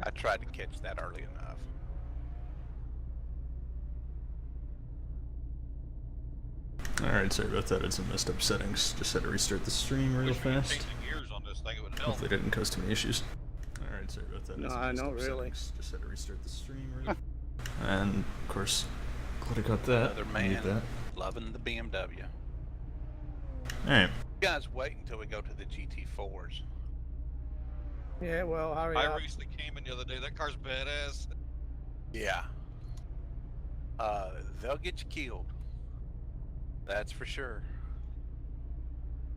I tried to catch that early enough. Alright, sorry about that. I had some messed up settings. Just had to restart the stream real fast. Change the gears on this thing, it would help. Hopefully it didn't cause too many issues. Alright, sorry about that. No, not really. Just had to restart the stream real fast. And, of course, glad I got that. Another I need man that. loving the BMW. Alright. You guys wait until we go to the GT4s. Yeah, well, hurry I up. recently came in the other day. That car's badass. Yeah. They'll get you killed. That's for sure.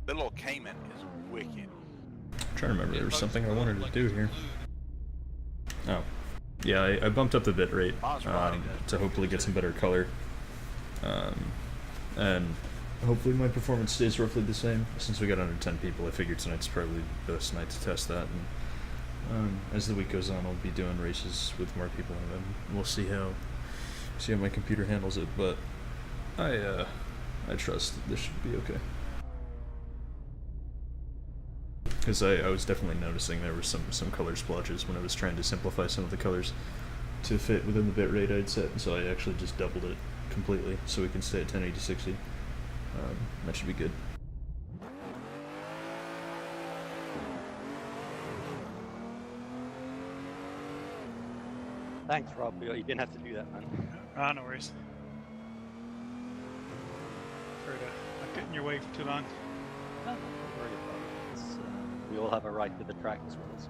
The little Cayman is wicked. I'm trying to remember, there was something I wanted to do here. Oh. Yeah, I bumped up the bit rate to hopefully get some better color. And hopefully my performance stays roughly the same. Since we got under 10 people, I figured tonight's probably the best night to test that. And as the week goes on, I'll be doing races with more people, and we'll see how my computer handles it. But I trust that this should be okay. Because I was definitely noticing there were some color splotches when I was trying to simplify some of the colors to fit within the bitrate I'd set, and so I actually just doubled it completely so we can stay at 1080-60. That should be good. Thanks, Rob. You didn't have to do that, man. No worries. Sorry to not get in your way for too long. No, don't worry about it. It's, we all have a right to the track as well. So.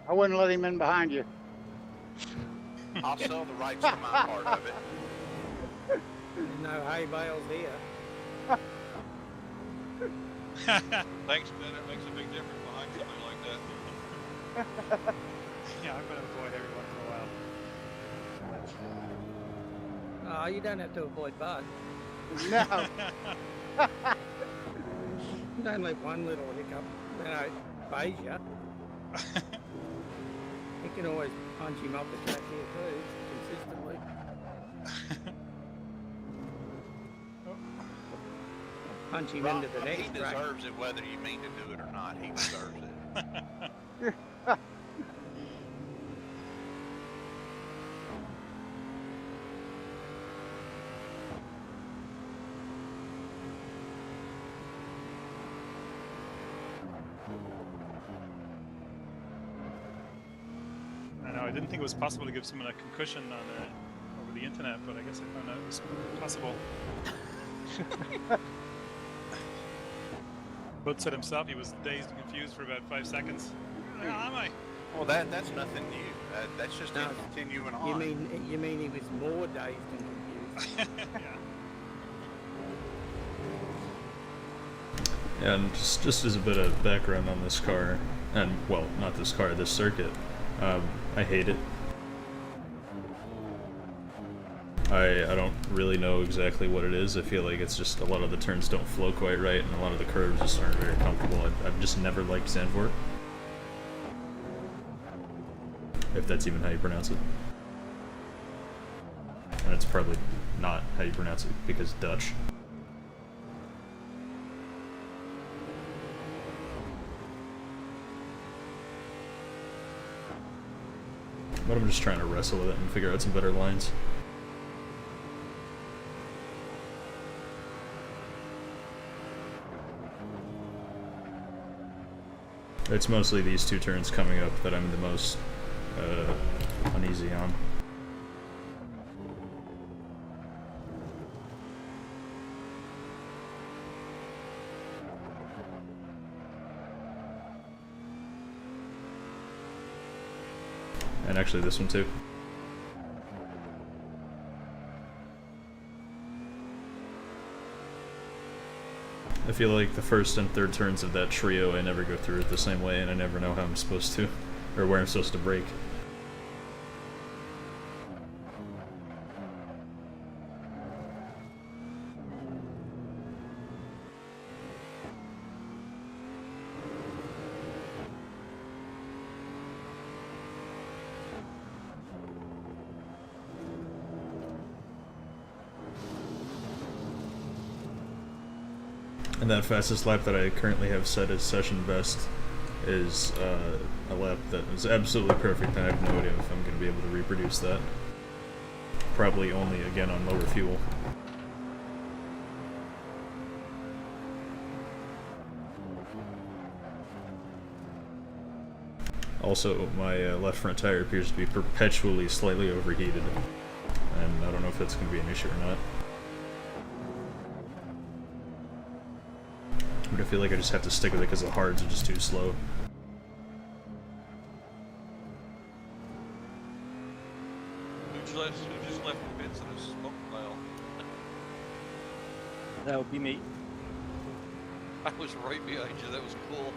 I wouldn't let him in behind you. I'll sell the rights to my part of it. There's no hay bales here. Thanks, Ben. It makes a big difference behind something like that. Yeah, I'm gonna avoid every once in a while. Oh, you don't have to avoid Bud. No. Don't let one little hiccup, phase you. You can always punch him off the track here too, consistently. Punch him into the next He track. deserves it whether you mean to do it or not. He deserves it. I know, I didn't think it was possible to give someone a concussion on over the internet, but I guess I found out it was possible. Bud said himself he was dazed and confused for about 5 seconds. Where the hell am I? Well, that's nothing new. That's just No, continuing on. You mean he was more dazed and confused? Yeah. And just as a bit of background on this car, and well, not this car, this circuit, I hate it. I don't really know exactly what it is. I feel like it's just a lot of the turns don't flow quite right, and a lot of the curves just aren't very comfortable. I've just never liked Zandvoort. If that's even how you pronounce it. And it's probably not how you pronounce it, because Dutch. But I'm just trying to wrestle with it and figure out some better lines. It's mostly these two turns coming up that I'm the most uneasy on. And actually this one too. I feel like the first and third turns of that trio, I never go through it the same way, and I never know how I'm supposed to, or where I'm supposed to brake. And that fastest lap that I currently have set as session best is a lap that is absolutely perfect, and I have no idea if I'm going to be able to reproduce that. Probably only, again, on lower fuel. Also, my left front tire appears to be perpetually slightly overheated, and I don't know if that's going to be an issue or not. But I feel like I just have to stick with it because the hards are just too slow. Who just left the pits in a smoke cloud? That would be me. I was right behind you. That was cool.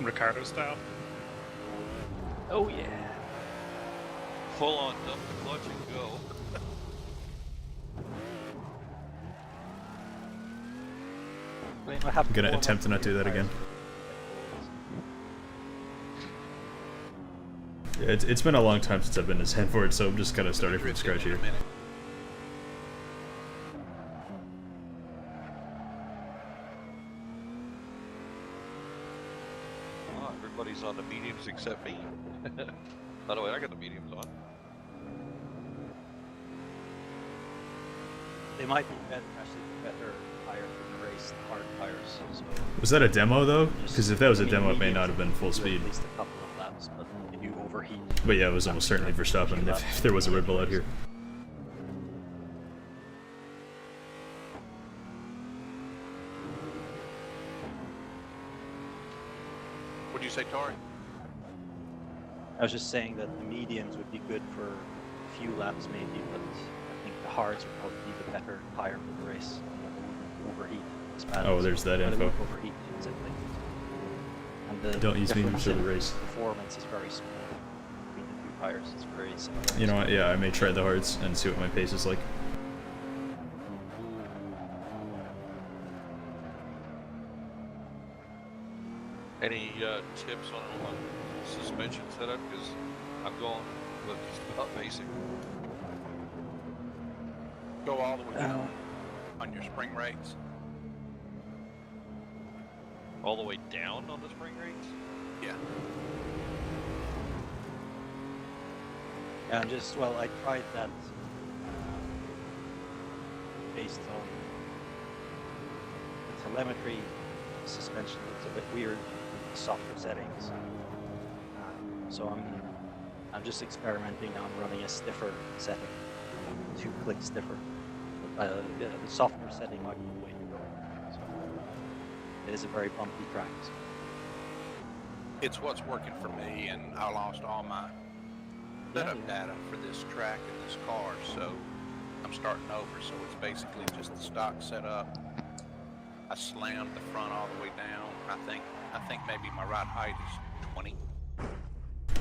Ricardo style. Oh yeah. Full on dump the clutch and go. I'm gonna attempt to not do that again. Yeah, it's been a long time since I've been to Zandvoort, so I'm just kind of starting from scratch here. Oh, everybody's on the mediums except me. By the way, I got the mediums on. They might be better, actually better tire for the race, the hard tires. So Was that a demo though? Because if that was a I mean, demo, it may mediums not have been full do speed. At least a couple of laps, but they do overheat. But yeah, it was almost certainly Verstappen if there was a Red Bull out here. What'd you say, Tori? I was just saying that the mediums would be good for a few laps maybe, but I think the hards would probably be the better tire for the race. They won't overheat as bad. Oh, there's that info. Overheat exactly. And the Don't use mediums difference for the in race. Performance is very small between the two tires. It's very similar. You know what? Yeah, I may try the hards and see what my pace is like. Any tips on suspension setup? Because I'm going with just about basic. Go all the way down on your spring rates. All the way down on the spring rates? Yeah. Yeah, just, well, I tried that based on the telemetry suspension. It's a bit weird, softer settings. So I'm just experimenting on running a stiffer setting, 2 clicks stiffer. Yeah, the softer setting might be the way to go. So it is a very bumpy track. So. It's what's working for me, and I lost all my setup data for this track and this car, so I'm starting over. So it's basically just the stock setup. I slammed the front all the way down. I think maybe my ride height is 20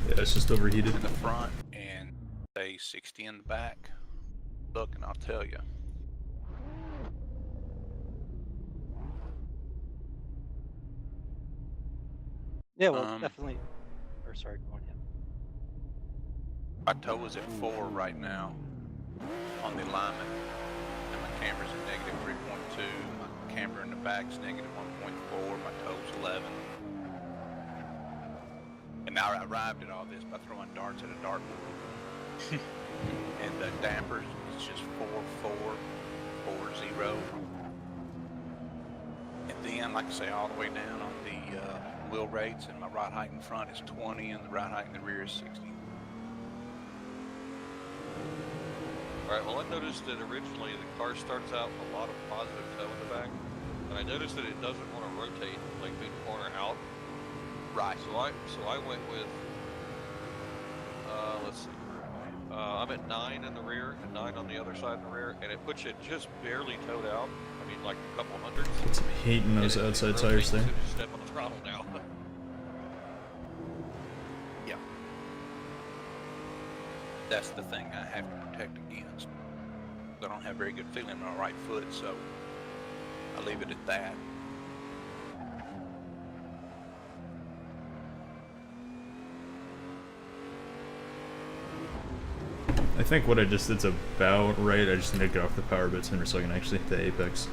Yeah, it's just overheated. in the front and say 60 in the back. Look, and I'll tell you. Yeah, well, definitely. Or sorry, go on. Yeah. My toe is at 4 right now on the alignment, and my camber's at negative 3.2. My camber in the back's negative 1.4. My toe's 11. And now I arrived at all this by throwing darts at a dartboard. And the dampers is just 4.4.0. And then, like I say, all the way down on the wheel rates, and my ride height in front is 20, and the ride height in the rear is 60. Alright, well I noticed that originally the car starts out with a lot of positive toe in the back, and I noticed that it doesn't want to rotate like mid-corner out. Right. So I went with, let's see, I'm at 9 in the rear and 9 on the other side in the rear, and it puts you just barely towed out. I mean, like a couple hundreds. Get some heat in those outside tires there. So just step on the throttle now. Yeah. That's the thing I have to protect against. I don't have very good feeling in my right foot, so I leave it at that. I think what I just did's about right. I just need to get off the power bit sooner so I can actually hit the apex.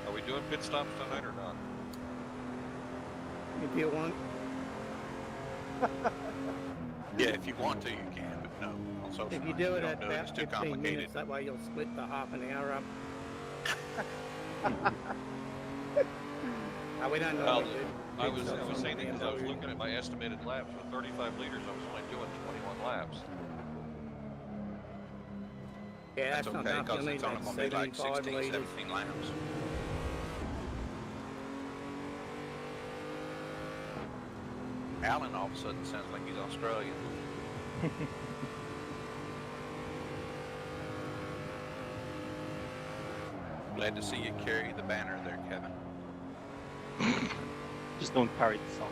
Are we doing pit stops tonight or not? If you want. Yeah, if you want to, you can, but no. On social If you media, do it don't at do it. It's about too 15 complicated. minutes, that way you'll split the half an hour up. We don't know Well, what to do. I was Pit stops saying on because I was BMW. looking at my estimated laps with 35 liters. I was only doing 21 laps. Yeah, That's that's not okay, enough. because You'll need it's only like going to be like 75 16, litres. 17 laps. Alan all of a sudden sounds like he's Australian. Glad to see you carry the banner there, Kevin. Just don't parry the song.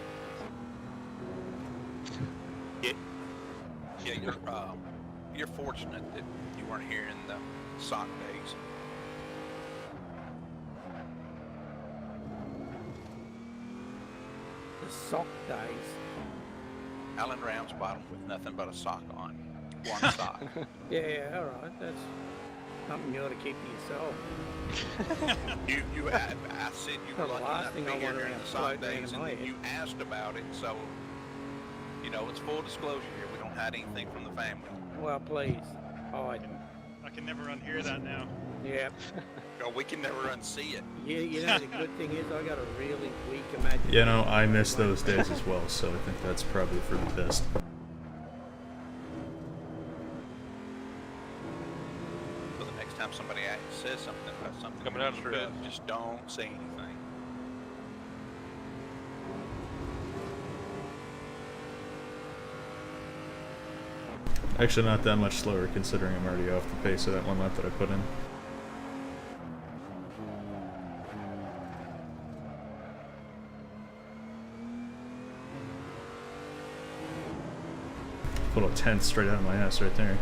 Yeah, you're fortunate that you weren't here in the sock days. The sock days. Alan Ramsbottom with nothing but a sock on. One sock. Yeah, alright. That's something you ought to keep to yourself. I said you were The lucky last enough to thing be I here want during around the sock floating days, in and my then head. you asked about it, so, you know, it's full disclosure here. We don't hide anything from the family. Well, please. Hide. I can never unhear that now. Yeah. Oh, we can never unsee it. You know, the good thing is I got a really weak imagination. You know, I miss those days as well, so I think that's probably for the best. So the next time somebody says something about something Coming out of the true, pit. just don't say anything. Actually, not that much slower considering I'm already off the pace of that one lap that I put in. Little 10th straight out of my ass right there.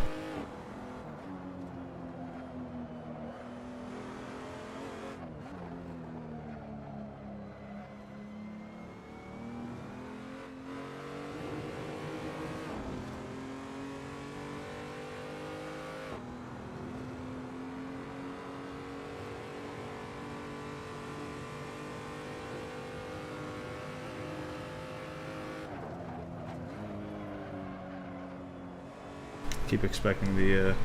Keep expecting the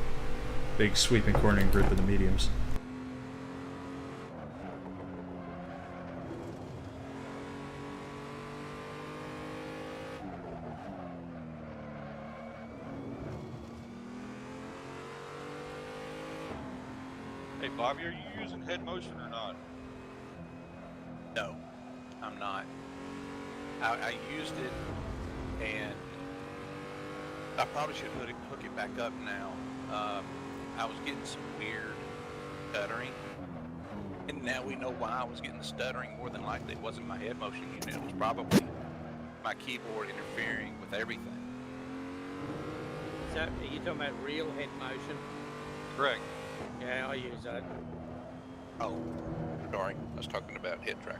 big sweeping cornering group of the mediums. Hey, Bobby, are you using head motion or not? No, I'm not. I used it, and I probably should hook it back up now. I was getting some weird stuttering, and now we know why I was getting the stuttering. More than likely, it wasn't my head motion unit. It was probably my keyboard interfering with everything. So, are you talking about real head motion? Correct. Yeah, I use that. Oh, sorry. I was talking about Hit Tracker.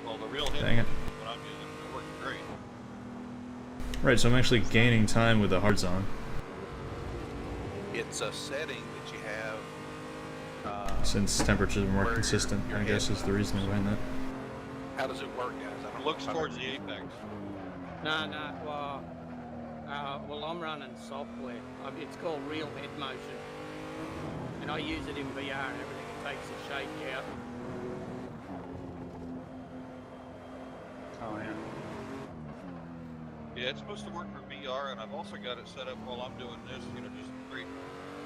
Well, the real head Dang it. motion is what I'm using. It works great. Right, so I'm actually gaining time with the hards on. It's a setting that you have. Since temperatures are more Where consistent, your I guess head is the reason behind that. How does it work, guys? I don't It looks know if I've towards ever the used it. apex. No, well, I'm running software. It's called Real Head Motion. And I use it in VR and everything. It takes the shake out. Oh yeah. Yeah, it's supposed to work for VR, and I've also got it set up while I'm doing this, you know, just straight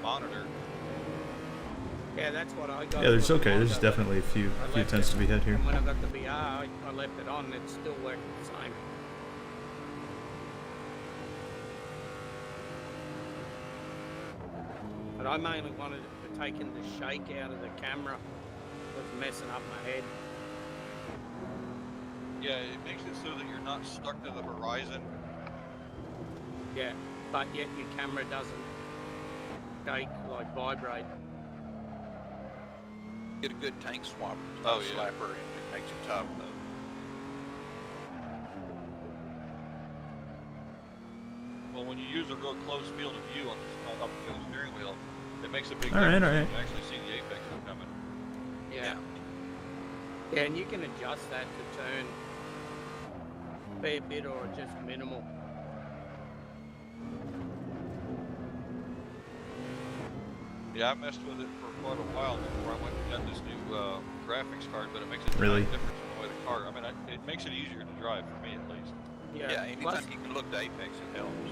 monitor. Yeah, that's what I got. Yeah, there's for the okay. There's Honda, definitely a I few left tenths it- to be had here. And when I got the VR, I left it on. It still worked the same. But I mainly wanted it for taking the shake out of the camera. It was messing up my head. Yeah, it makes it so that you're not stuck to the horizon. Yeah, but yet your camera doesn't shake, like vibrate. Get a good tank swapper. Oh, yeah. Slapper, and it makes it tough though. Well, when you use a real close field of view on the steering wheel, it makes a big All right, difference. all right. You can actually see the apex coming. Yeah. Yeah, and you can adjust that to turn a fair bit or just minimal. Yeah, I messed with it for quite a while before I went and got this new graphics card, but it makes a Really? giant difference in the way the car. I mean, it makes it easier to drive for me at least. Yeah, anytime plus, you can look to apex, it helps.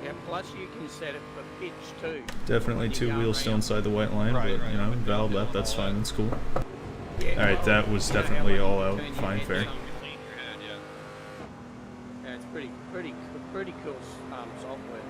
yeah, plus you can set it for pitch too. Definitely When you two go wheels still around. inside the white line, Right, but right, you know, up and valve down left, that's and all fine, that. that's cool. Yeah, All right, well, that was you know how definitely much all you out, turn your fine, head fair. some- You clean your head, yeah. Yeah, it's pretty cool software.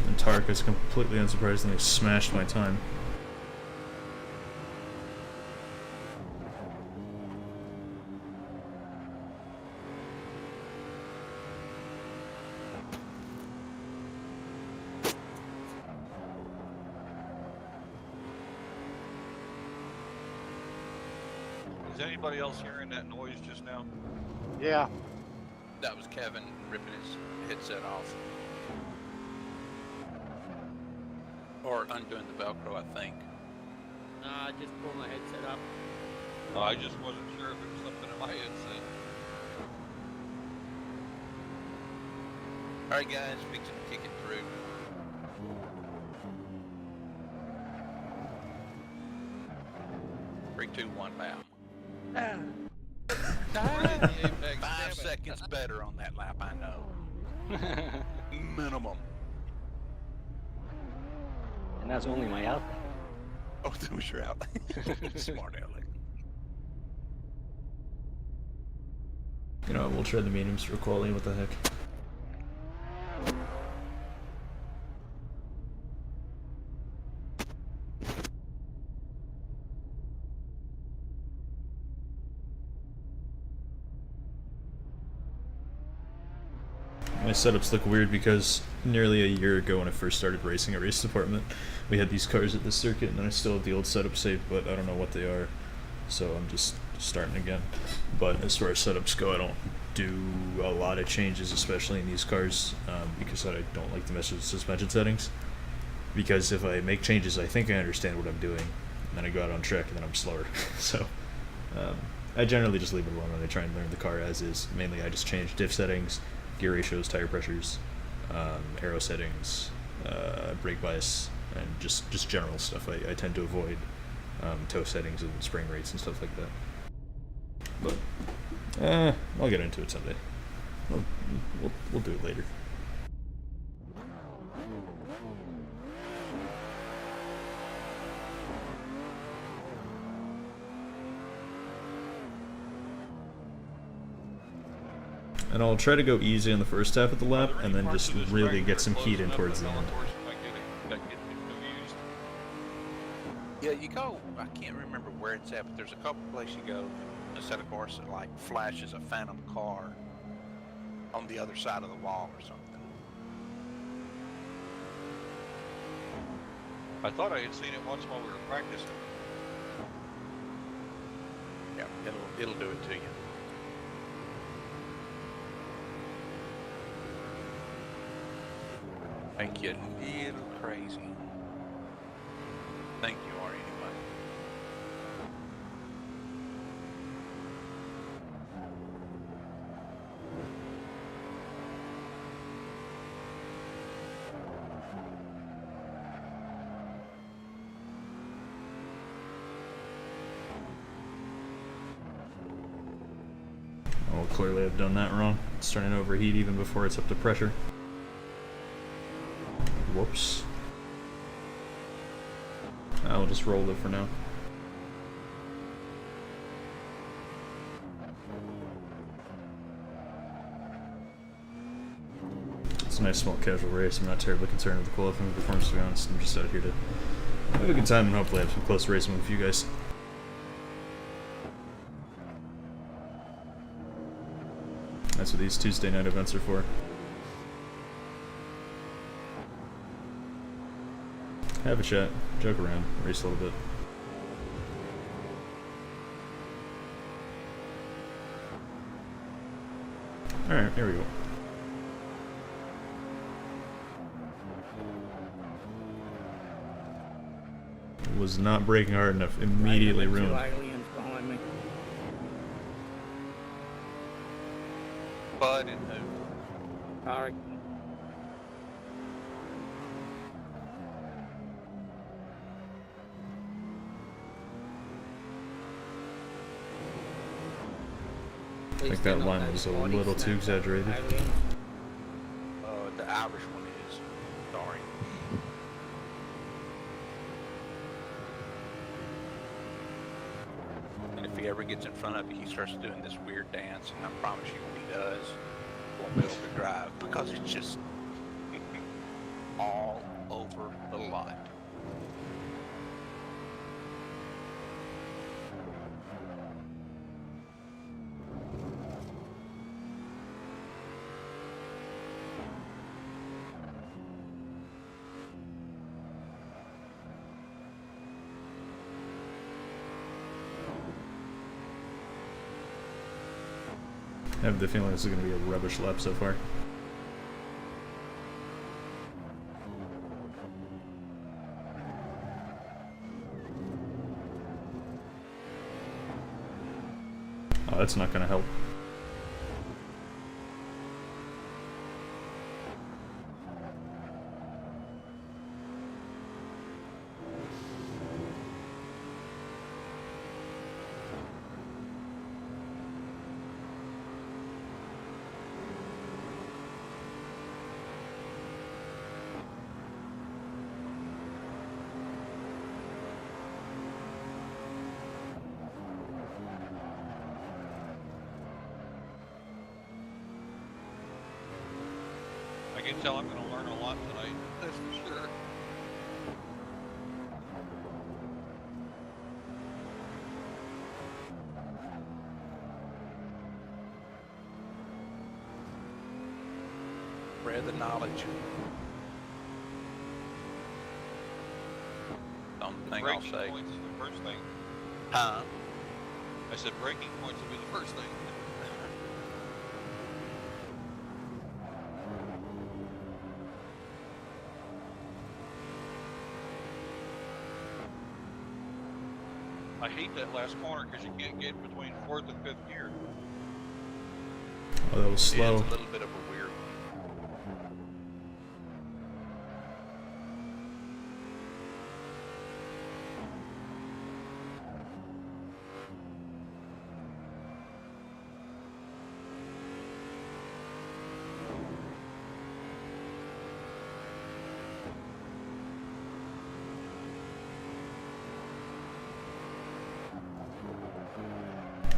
And Tark has completely unsurprisingly smashed my time. Is anybody else hearing that noise just now? Yeah. That was Kevin ripping his headset off. Or undoing the Velcro, I think. Nah, I just pull my headset up. I just wasn't sure if it was something in my headset. Alright guys, fixing to kick it through. Three, two, one, bam. We're in the apex, 5 damn it. seconds better on that lap, I know. Minimum. And that's only my outlet. Oh, that was your outlet. Smart outlet. You know, we'll try the mediums for quality, what the heck. My setups look weird because nearly a year ago when I first started racing at Race Department, we had these cars at the circuit and I still have the old setup saved, but I don't know what they are, so I'm just starting again. But as far as setups go, I don't do a lot of changes, especially in these cars, because I don't like to mess with suspension settings. Because if I make changes, I think I understand what I'm doing, and then I go out on track and then I'm slower. So I generally just leave it alone when I try and learn the car as is. Mainly I just change diff settings, gear ratios, tire pressures, aero settings, brake bias, and just general stuff. I tend to avoid toe settings and spring rates and stuff like that. But I'll get into it someday. We'll do it later. And I'll try to go easy on the first half of the lap, and then just really get some heat in towards the end. Yeah, you go, I can't remember where it's at, but there's a couple places you go, Assetto Corsa, like flashes a phantom car on the other side of the wall or something. I thought I had seen it once while we were practicing. Yeah, it'll do it to you. Make you a little crazy. Think you are anyway. Well, clearly I've done that wrong. It's starting to overheat even before it's up to pressure. Whoops. I'll just roll it for now. It's a nice small casual race. I'm not terribly concerned with the qualifying performance, to be honest. I'm just out here to have a good time and hopefully have some close racing with you guys. That's what these Tuesday night events are for. Have a chat, joke around, race a little bit. Alright, here we go. Was not braking hard enough, immediately Two ruined. aliens behind me. Bud and who? Sorry. I think that line was a little too exaggerated. The Irish one is. Sorry. And if he ever gets in front of you, he starts doing this weird dance, and I promise you when he does, he won't be able to drive because it's just all over the lot. I have the feeling this is going to be a rubbish lap so far. Oh, that's not going to help. I can tell I'm going to learn a lot tonight. That's for sure. Spread the knowledge. Something I'll Breaking say. points is the first thing. Huh? I said breaking points would be the first thing. I hate that last corner because you can't get between fourth and fifth gear. Oh, that was Yeah, slow. it's a little bit of a weird one.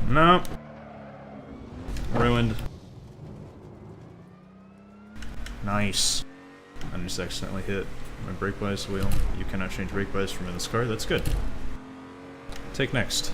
No. Ruined. Nice. I just accidentally hit my brake bias wheel. You cannot change brake bias from in this car. That's good. Take next.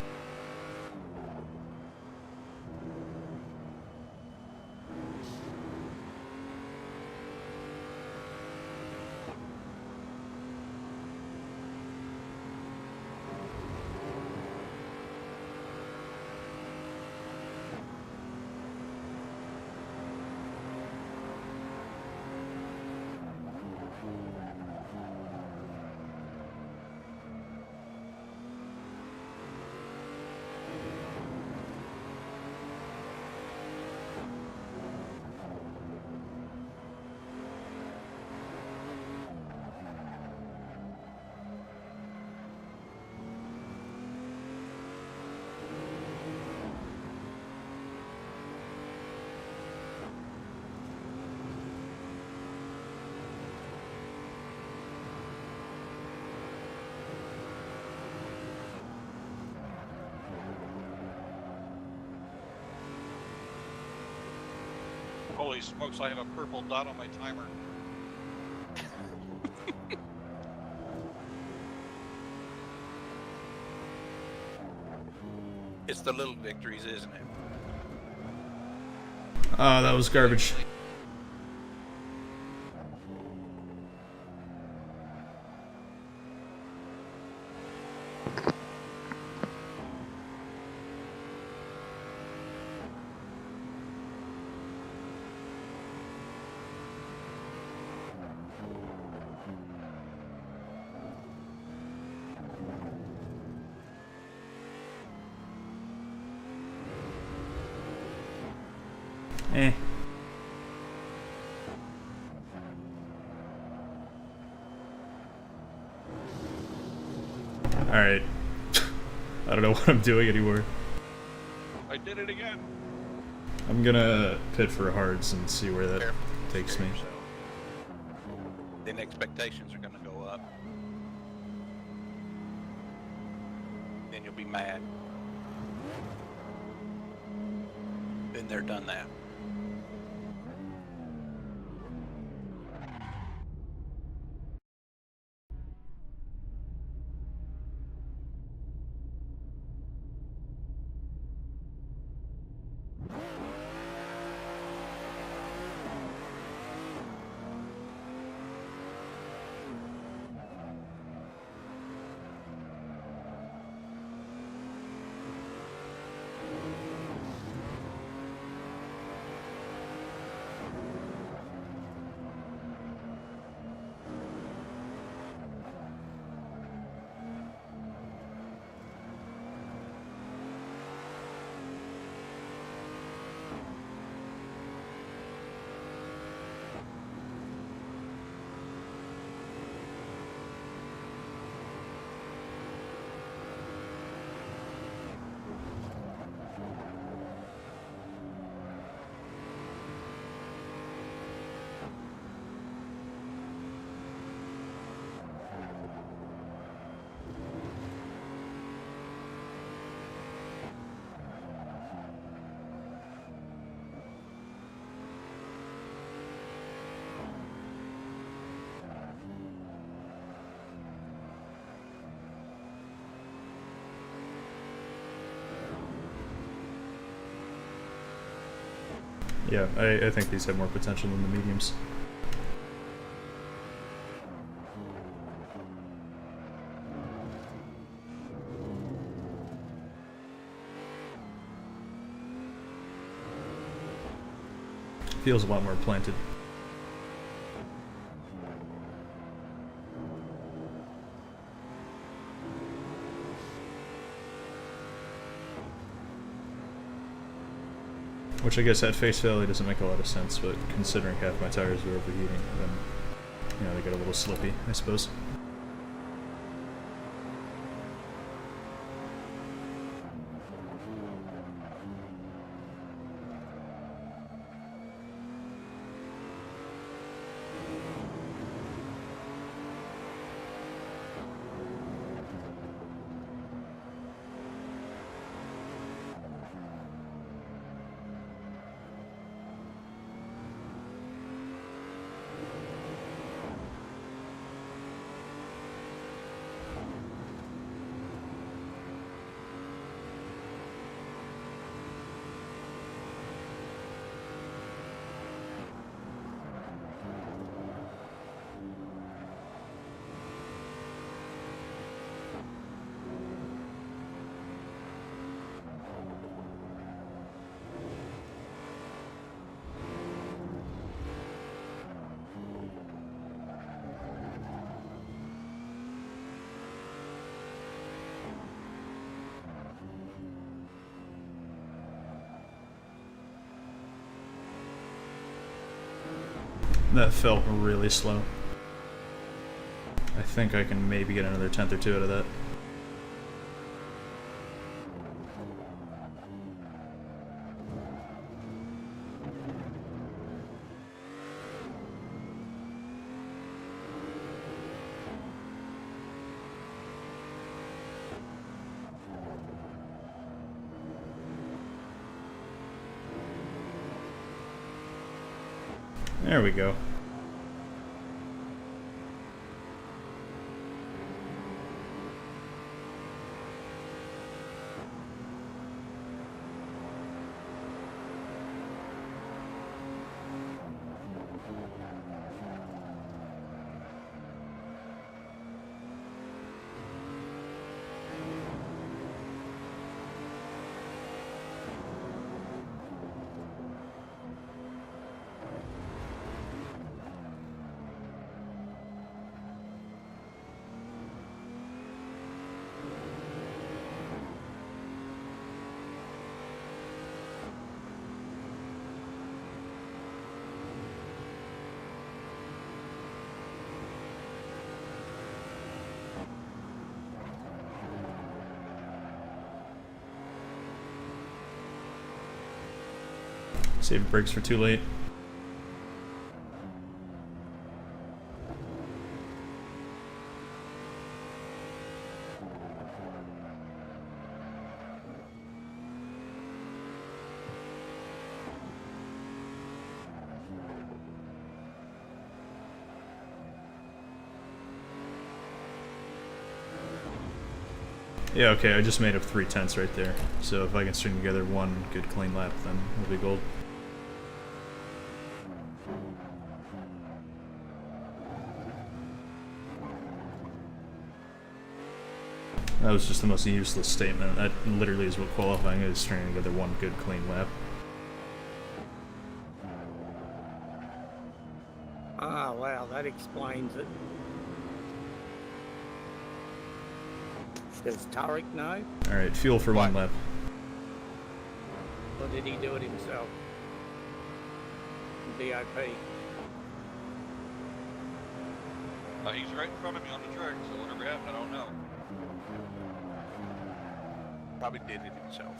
Holy smokes, I have a purple dot on my timer. It's the little victories, isn't it? Oh, that was garbage. Eh. Alright. I don't know what I'm doing anymore. I did it again. I'm gonna pit for hards and see where that Careful. takes Scare me. yourself. Then expectations are going to go up. Then you'll be mad. Been there, done that. Yeah, I think these have more potential than the mediums. Feels a lot more planted. Which I guess at face value doesn't make a lot of sense, but considering half my tires are overheating, then, you know, they get a little slippy, I suppose. That felt really slow. I think I can maybe get another tenth or two out of that. There we go. Save brakes for too late. Yeah, okay, I just made up 3/10 right there. So if I can string together one good clean lap, then we'll be gold. That was just the most useless statement. That literally is what qualifying is, stringing together one good clean lap. Ah, wow, that explains it. Does Tarek know? Alright, fuel for one lap. Or did he do it himself? DOP. He's right in front of me on the track, so whatever happened, I don't know. Probably did it himself.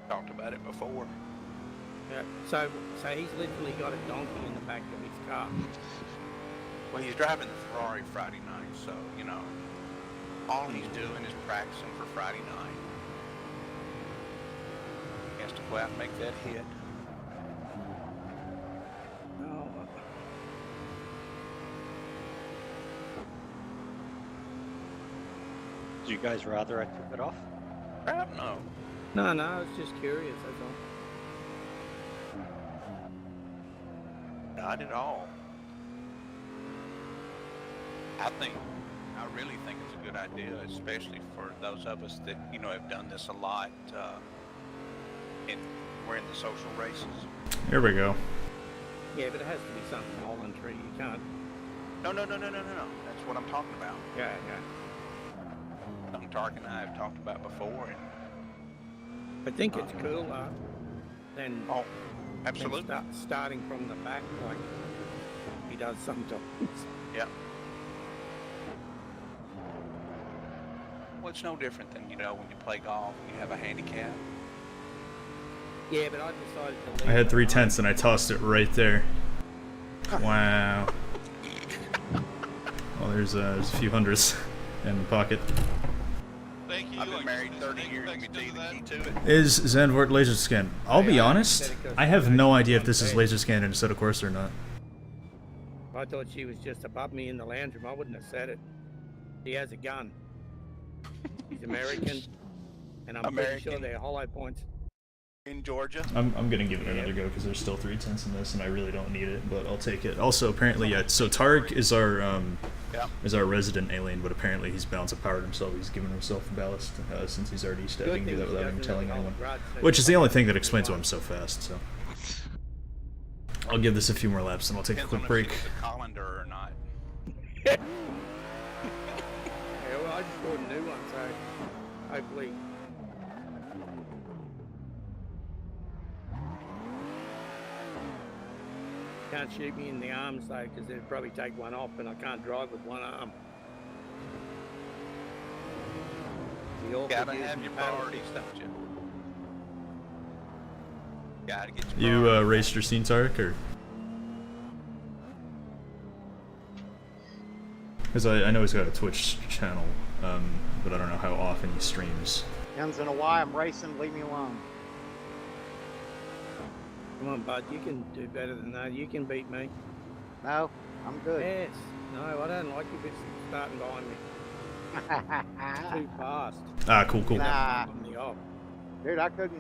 Talked about it before. Yeah. So he's literally got a donkey in the back of his car. Well, he's driving the Ferrari Friday night, so, you know, all he's doing is practicing for Friday night. He has to go out and make that hit. Oh. Do you guys rather I took it off? Crap, no. No, I was just curious, that's all. Not at all. I really think it's a good idea, especially for those of us that, you know, have done this a lot. We're in the social races. Here we go. Yeah, but it has to be something voluntary. You can't. No. That's what I'm talking about. Yeah. Something Tark and I have talked about before. And, I think it's cooler than, oh, absolutely. than starting from the back like he does sometimes. Yeah. Well, it's no different than, you know, when you play golf and you have a handicap. Yeah, but I decided to leave. I had 3/10 and I tossed it right there. Wow. Well, there's a few hundreds in the pocket. Thank you. I've been married 30 years. Let me tell you the key to it. Is Zandvoort laser scan? I'll be honest, I have no idea if this is laser scan in Assetto Corsa or not. I thought she was just above me in the lounge room. I wouldn't have said it. He has a gun. He's American, and I'm pretty sure they're hollow points. In Georgia. I'm gonna give it another go because there's still 3/10 in this, and I really don't need it, but I'll take it. Also, apparently, yeah. So Tarek is our resident alien, but apparently he's balanced and powered himself. He's given himself ballast since he's already stabbing me without even telling anyone. Which is the only thing that explains why I'm so fast. So I'll give this a few more laps, and I'll take a quick break. A colander or not. Yeah, well, I just bought a new one, so hopefully. Can't shoot me in the arms though, because it'd probably take one off, and I can't drive with one arm. Gotta have your priorities, don't you? Gotta get your You priorities. raced or seen Tarek, or? Because I know he's got a Twitch channel, but I don't know how often he streams. Ends in a Y, I'm racing, leave me alone. Come on, bud, you can do better than that. You can beat me. No, I'm good. Yes. No, I don't like you bitch starting behind me. Too fast. Ah, cool. Nah. On the off. Dude, I can't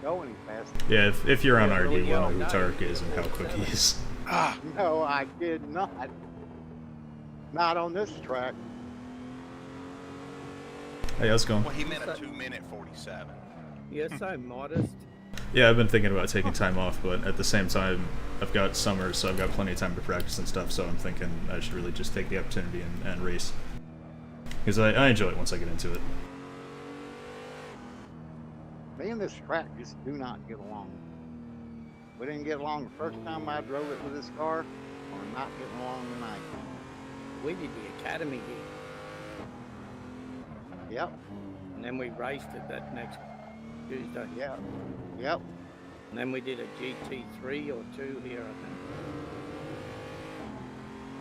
go any faster. Yeah, if you're on Yeah, RD, really you know well who done. Tarek is and how quick he is. No, I did not. Not on this track. Hey, how's it going? Well, he meant a 2-minute 47. You're so modest. Yeah, I've been thinking about taking time off, but at the same time, I've got summer, so I've got plenty of time to practice and stuff, so I'm thinking I should really just take the opportunity and race. Because I enjoy it once I get into it. Me and this track just do not get along. We didn't get along the first time I drove it with this car. We're not getting along tonight. We did the academy here, Yep, and then we raced it that next Tuesday. yep, yep. And then we did a GT3 or 2 here, I think.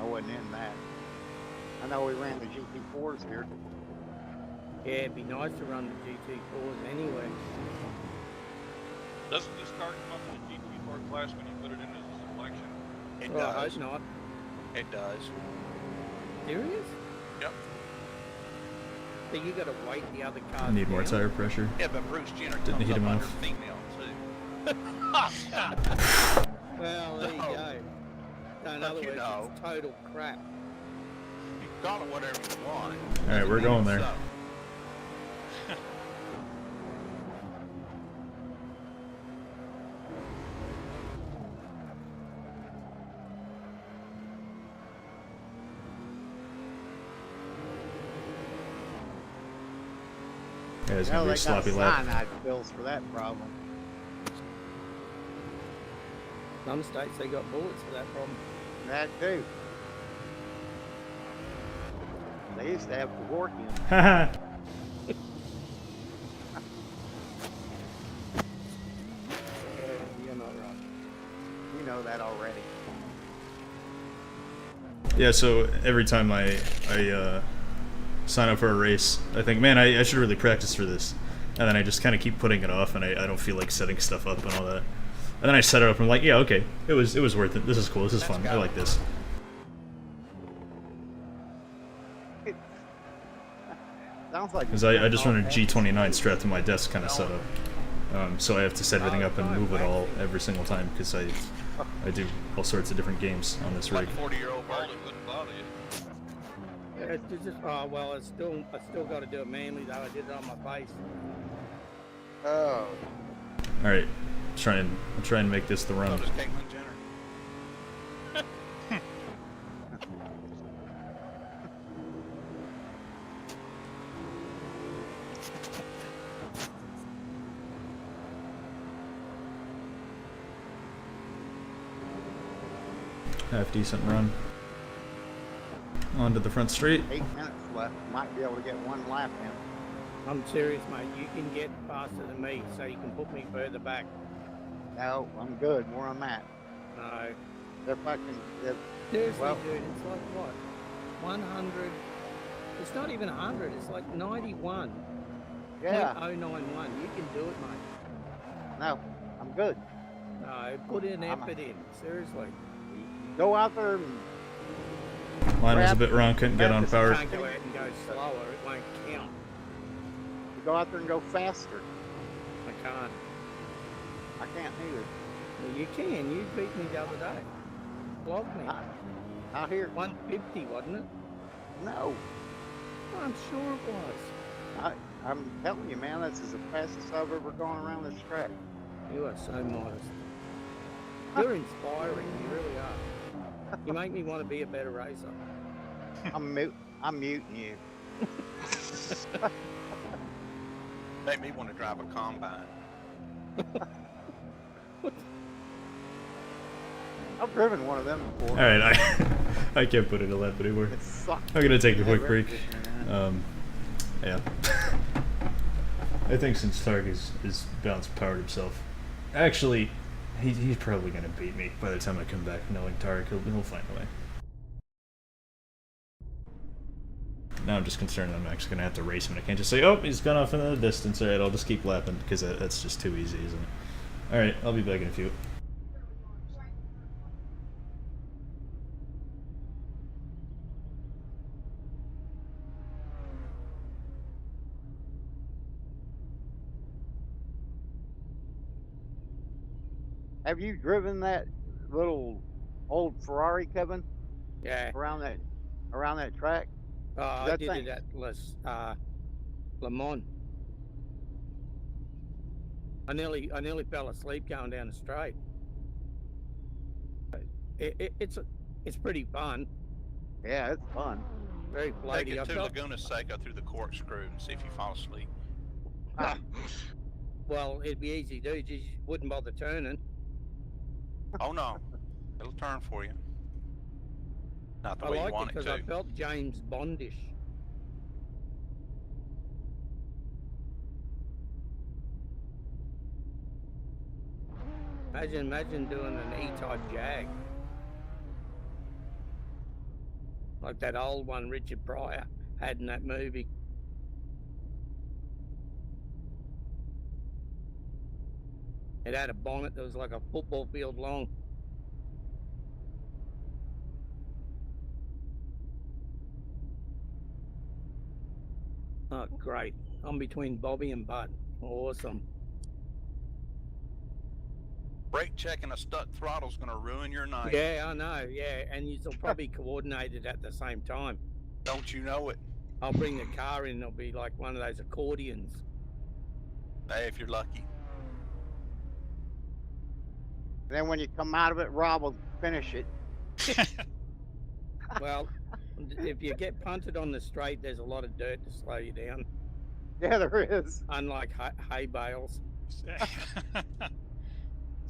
I wasn't in that. I know we ran the GT4s here. Yeah, it'd be nice to run the GT4s anyway. Doesn't this car come up in the GT4 class when you put it in as a selection? It Well, I does. hope not. It does. Serious? Yep. So you gotta weight the other I cars need more down? tire pressure. Yeah, but Bruce Jenner Didn't comes heat up him under off. female too. Well, there you No. go. So in But other you words, know. it's total crap. You can call it whatever you want. Alright, we're going there. So, Yeah, it's No, gonna be a they got sloppy lap. cyanide pills for that problem. Some states they got bullets for that problem. That too. They used to have Kevorkian. Haha. You're not right. You know that already. Yeah, so every time I sign up for a race, I think, man, I should really practice for this. And then I just kind of keep putting it off, and I don't feel like setting stuff up and all that. And then I set it up, and I'm like, yeah, okay, it was worth it. This is cool. This is fun. I like this. Sounds like Because I just run a G29 strapped to my desk kind of setup. So I have to set everything up and move it all every single time because I do all sorts of different games on this rig. like 40-year-old Well, virgin. it wouldn't bother you. Yeah, it's just, oh well, I still got to do it manually though. I did it on my face. Oh, All right, I'll try and make this the So run. does Caitlyn Jenner. Half decent run. Onto the front straight. 8 minutes left. Might be able to get one lap in. I'm serious, mate. You can get faster than me, so you can put me further back. No, I'm good where I'm at. No. They're fucking. Seriously, Well- dude, it's like what? 100. It's not even 100. It's like 91. Yeah. 091. You can do it, mate. No, I'm good. No, put in effort in. Seriously. Go out there and Line was a bit wrong. Couldn't get on You power. can't go out and go slower. It won't count. go out there and go faster. I can't. I can't either. Well, you can. You beat me the other day. Blocked me. Out here. 150, wasn't it? No. I'm sure it was. I'm telling you, man, this is the fastest I've ever gone around this track. You are so modest. You're inspiring. You really are. You make me want to be a better racer. I'm muting you. Make me want to drive a combine. I've driven one of them before. All right, I can't put it in lap anymore. It sucked. I'm gonna take a quick Yeah, break. right. Yeah. I think since Tark is balanced powered himself, actually, he's probably gonna beat me by the time I come back. Knowing Tark, he'll find a way. Now I'm just concerned I'm actually going to have to race him. I can't just say, oh, he's gone off into the distance. All right, I'll just keep lapping because that's just too easy, isn't it? All right, I'll be back in a few. Have you driven that little old Ferrari, Kevin, Yeah. around that track? Oh, I That did thing, it at Le Mans. I nearly fell asleep going down the straight. It's pretty fun. yeah, it's fun. Very Take floaty. it I to felt, Laguna Seca through the corkscrew and see if you fall asleep. well, it'd be easy to do. You just wouldn't bother turning. Oh no, it'll turn for you. Not the I way you liked it want it because to. I felt James Bondish. Imagine doing an E-type Jag. Like that old one Richard Pryor had in that movie. It had a bonnet that was like a football field long. Oh, great. I'm between Bobby and Bud. Awesome. Brake checking a stuck throttle's going to ruin your night. Yeah, I know. Yeah, and you'll probably coordinate it at the same time. Don't you know it? I'll bring the car in. It'll be like one of those accordions. Hey, if you're lucky. And then when you come out of it, Rob will finish it. Well, if you get punted on the straight, there's a lot of dirt to slow you down. Yeah, there is. Unlike hay bales. It's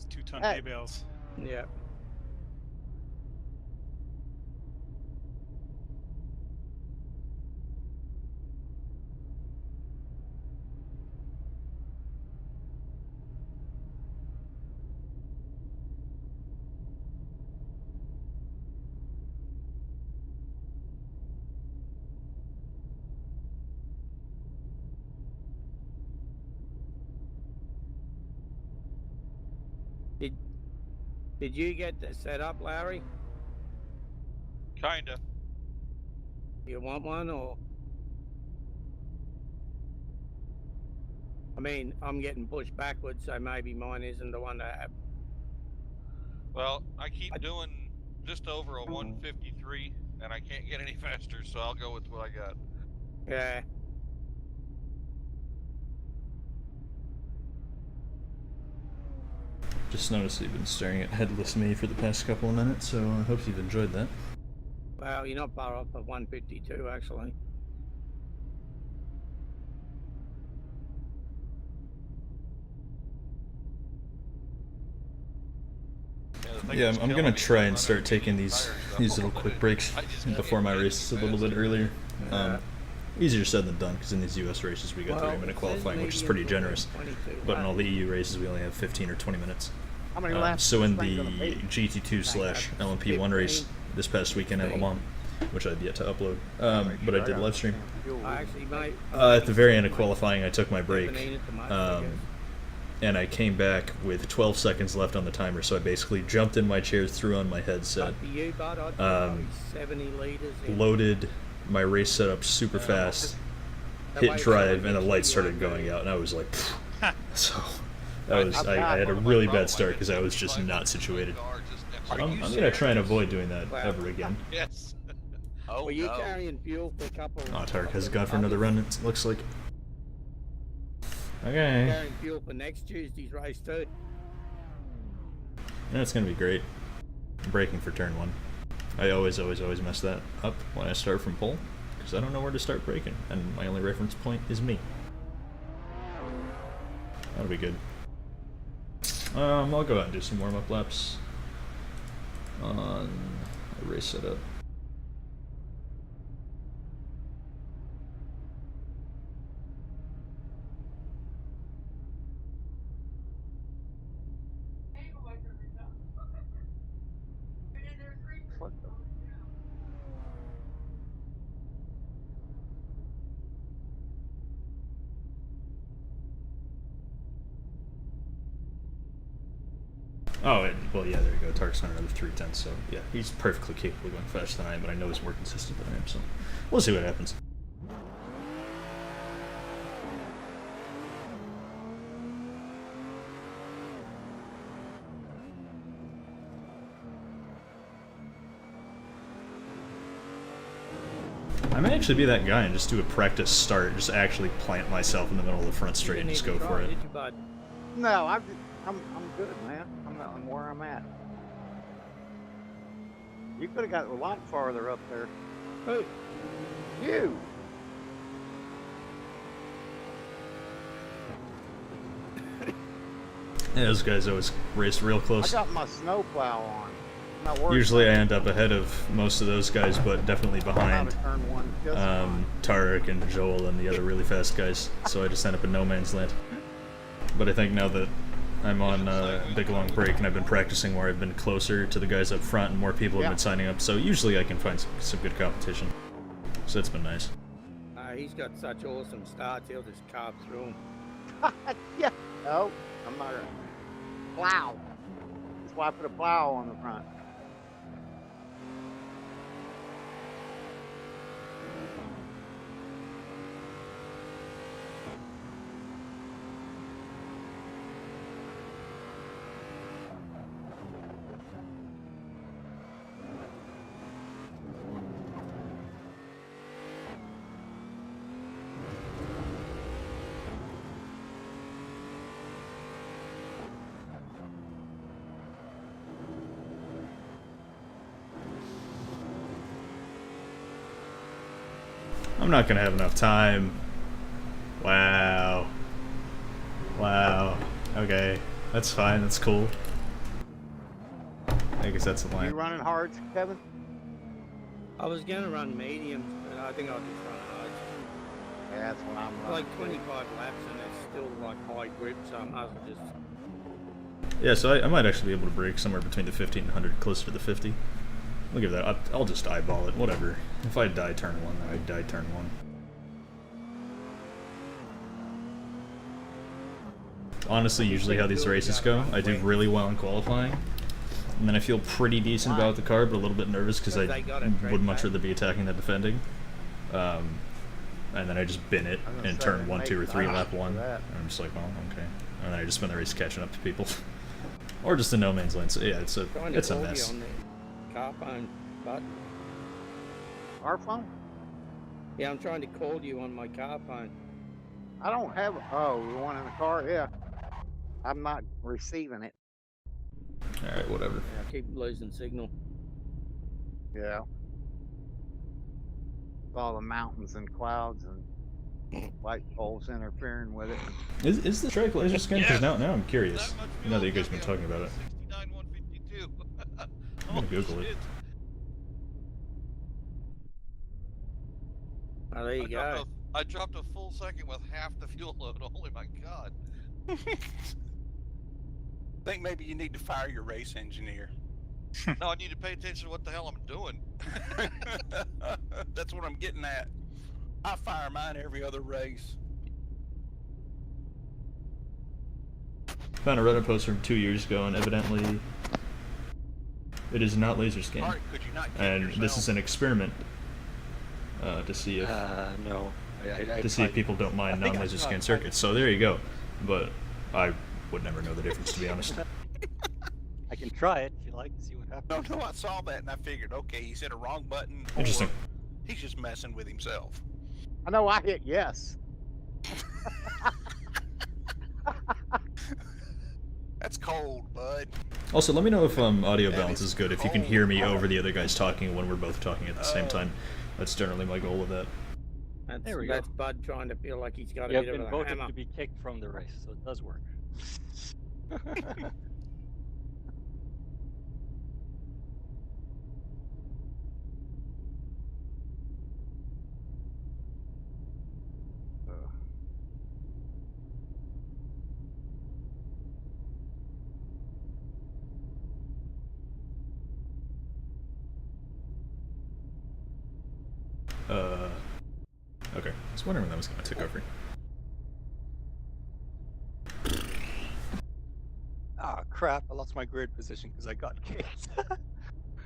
2-ton Hey. hay bales. Yeah. Did you get the setup, Larry? Kinda. You want one or? I mean, I'm getting pushed backwards, so maybe mine isn't the one to have. Well, I keep doing just over a 153, and I can't get any faster, so I'll go with what I got. Yeah. Just noticed that you've been staring at headless me for the past couple of minutes, so I hope you've enjoyed that. Well, you're not far off of 152, actually. Yeah, I'm gonna try and start taking these little quick breaks before my race a little bit earlier. Easier said than done, because in these U.S. races we got 3-minute qualifying, which is pretty generous. But in all the EU races we only have 15 or 20 minutes. How many laps? So in is this thing the gonna be? GT2/LMP1 race this past weekend at Le Mans, which I've yet to upload, but I did live stream. Actually, mate. At the very end of qualifying, I took my break, I and I came back with 12 seconds left on the timer, so I basically jumped in my chair, threw on my headset, For you, Bud, I'd probably 70 litres in. loaded my race setup super fast, That hit way drive, it's and the like lights started going out, and I was like, so that was I had a really bad start because I was just not situated. I'm gonna try and avoid doing that ever again. Yes. Oh Were you no. carrying fuel for a couple? Oh, Tarek has gone for another run, it looks like. Okay. Carrying fuel for next Tuesday's race too. Yeah, it's gonna be great. I'm braking for turn 1. I always mess that up when I start from pole, because I don't know where to start braking, and my only reference point is me. That'll be good. I'll go out and do some warm-up laps on a race setup. What the? Oh, well, yeah, there you go. Tark's on another 310, so yeah, he's perfectly capable of going faster than I am, but I know he's more consistent than I am, so we'll see what happens. I may actually be that guy and just do a practice start, just actually plant myself in the middle of the front straight and just go for it. No, I'm good, man. I'm where I'm at. You could have got a lot farther up there. Who? You. Yeah, those guys always race real I close. got my snowplow on. I'm not worried Usually I about end up ahead of most of those guys, but definitely how behind to turn one just fine. Tarek and Joel and the other really fast guys, so I just end up in no man's land. But I think now that I'm on a big long break and I've been practicing more, I've been closer to the guys up front and more people have been signing up, so usually I can find some good competition. So that's been nice. He's got such awesome starts, he'll just carve through them. Yeah. No, I'm not gonna plow. That's why I put a plow on the front. I'm not gonna have enough time. Wow. Wow. Okay. That's fine, that's cool. I guess that's the You line. running hard, Kevin? I was gonna run mediums, but I think I'll just run hard. Yeah, that's what I'm running. Like 25 laps and it's still like high grip, so I might as well just... Yeah, so I might actually be able to break somewhere between the 50 and 100, closer to the 50. Look at that. I'll just eyeball it. Whatever. If I die turn 1, then I die turn 1. Honestly, usually how these races go, I do really well in qualifying, and then I feel pretty decent about the car, but a little bit nervous because I would much rather be attacking than defending. And then I just bin it in turn 1, 2, or 3, lap 1. And I'm just like, well, okay. And then I just spend the race catching up to people. Or just in no man's land. So yeah, it's a mess. Car phone, but Our phone? yeah, I'm trying to call you on my car phone. I don't have. Oh, the one in the car? Yeah. I'm not receiving it. Alright, whatever. Yeah, I keep losing signal. Yeah. All the mountains and clouds and light poles interfering with it. Is the track laser scan? Because Yeah. now I'm curious. That much Now that you fuel guys have been took me talking about it. 69,152. I'm gonna Google it. Oh, there you go. I dropped a full second with half the fuel load. Holy my god. Think maybe you need to fire your race engineer. No, I need to pay attention to what the hell I'm doing. That's what I'm getting at. I fire mine every other race. Found a Reddit post from 2 years ago, and evidently it is not laser scan. Alright, could you not kill And yourself? this is an experiment to see if No. to see if people don't mind non-laser scan circuits. So there you go. But I would never know the difference, to be honest. I can try it if you like, see what happens. No, I saw that and I figured, okay, he's hit a wrong button. Or Interesting. he's just messing with himself. I know I hit yes. That's cold, bud. Also, let me know if audio balance is good. If you can hear me over the other guys talking when we're both talking at the same time. That's generally my goal with that. There we go. That's Bud trying to feel like he's got You a have bit been of a voted hammer. to be kicked from the race, so it does work. Okay. I was wondering when that was going to tick over. Ah, crap! I lost my grid position because I got kicked.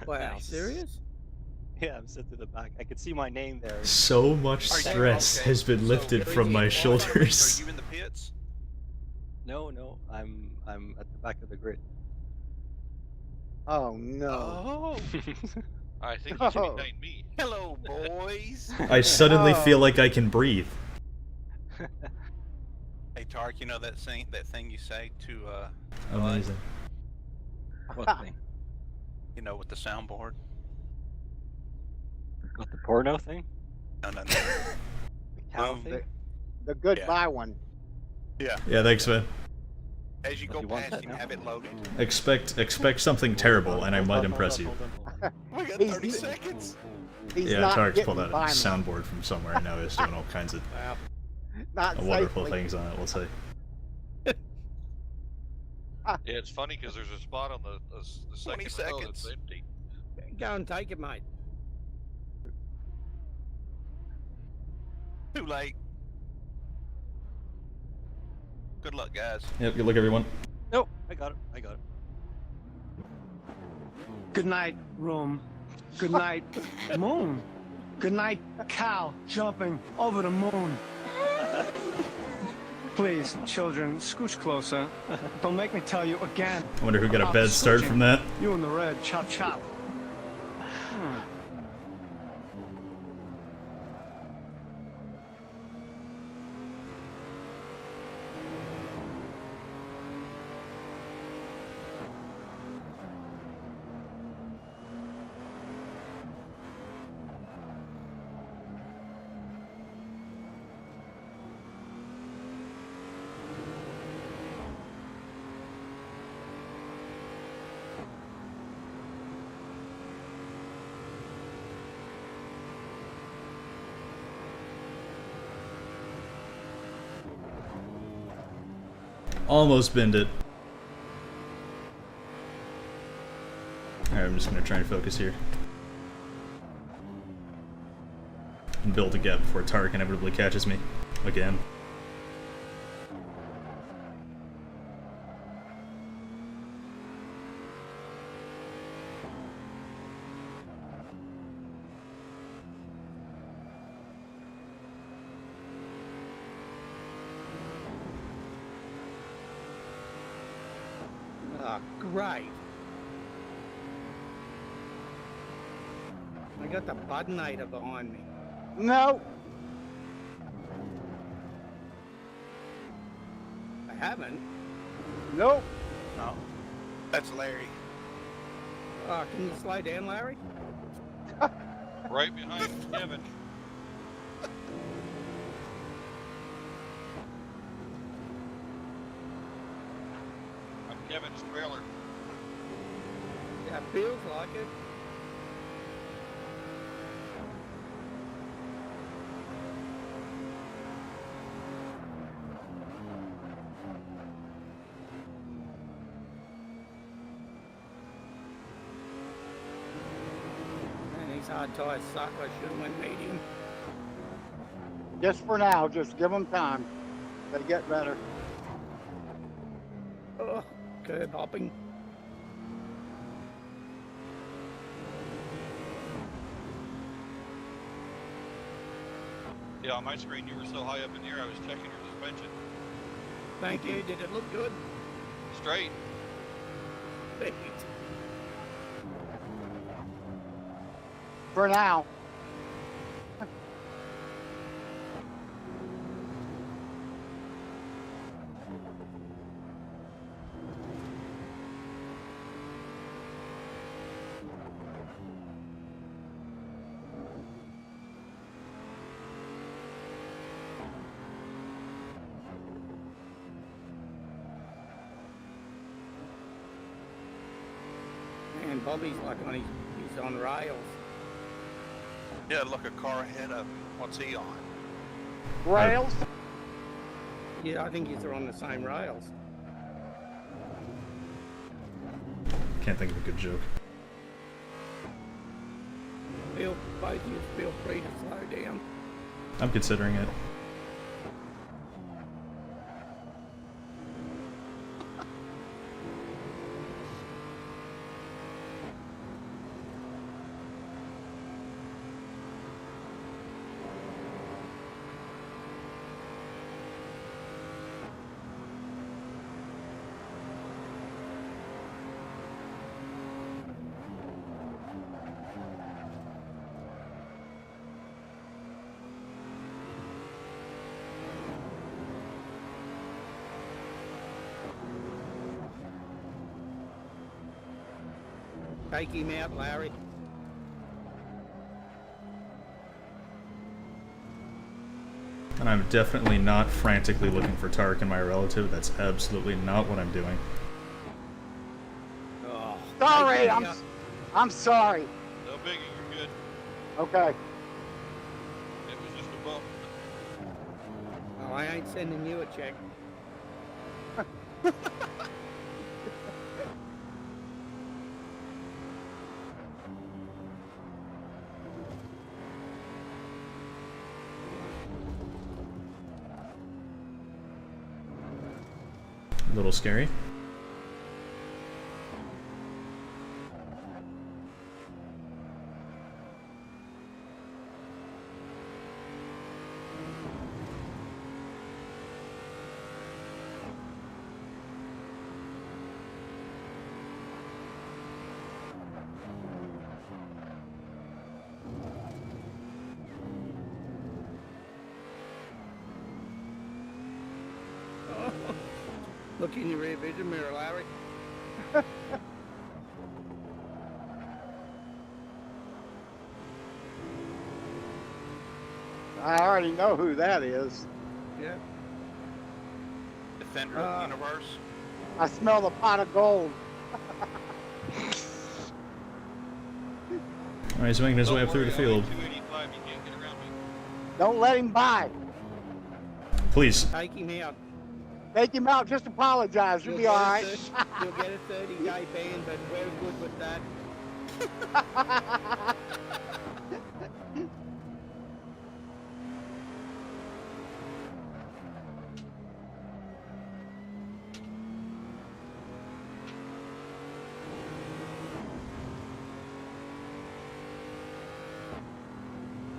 Wow, Nice. serious? Yeah, I'm sitting in the back. I could see my name there. So much Are you- stress okay, has been so lifted you're from in my qualifying race, shoulders. Are you in the pits? No, I'm at the back of the grid. Oh no. Oh, I think he's Oh. behind me. hello, boys. I suddenly feel Oh. like I can breathe. Hey, Tark, you know that thing you say to Amazing. What thing? you know, with the soundboard? What, the porno thing? No, no, no. The cow Um, thing? The goodbye one. Yeah. Yeah, thanks, man. As you But go you want past that him, now? have it loaded. Expect something terrible, and I might impress you. We got He's- 30 seconds. He's Yeah, not Tark's getting pulled out a by me. soundboard from somewhere, and now he's doing all kinds of Wow. Not wonderful safely. things on it, we'll say. Yeah, it's funny because there's a spot on the 20 second row seconds. that's empty. Go and take it, mate. Too late. Good luck, guys. Yep, good luck, everyone. Nope, I got it. I got it. Good night, room. Good night, moon. Good night, cow jumping over the moon. Please, children, scooch closer. Don't make me tell you again. I wonder who got a about bad start scooching. from that. You and the red, chop chop. Almost binned it. Alright, I'm just gonna try and focus here. And build a gap before Tark inevitably catches me. Again. Ah, great. I got the Budnator behind me. No. I haven't. Nope. No. That's Larry. Oh, can you slow down, Larry? Right behind Kevin. I'm Kevin's trailer. Yeah, feels like it. Man, these hard tires suck. I should have went medium. Just for now. Just give them time. They get better. Oh, curb hopping. Yeah, on my screen you were so high up in the air I was checking your suspension. Thank you. Did it look good? Straight. Great. For now. Man, Bobby's like he's on rails. Yeah, look, a car ahead of him. What's he on? Rails. Yeah, I think he's on the same rails. Can't think of a good joke. Both of you feel free to slow down. I'm considering it. Take him out, Larry. And I'm definitely not frantically looking for Tarek and my relative. That's absolutely not what I'm doing. Oh, Sorry, take him out. I'm sorry. No biggie, you're good. Okay. It was just a bump. Oh, I ain't sending you a check. A little scary. Look in your rear vision mirror, Larry. I already know who that is. Yeah. Defender of the universe. I smell the pot of gold. Alright, he's making his way up through the field. 285, you can't get around me. Don't let him by. Please. Take him out. Take him out. Just apologize. You'll be all right. You'll get a 30-day ban, but we're good with that.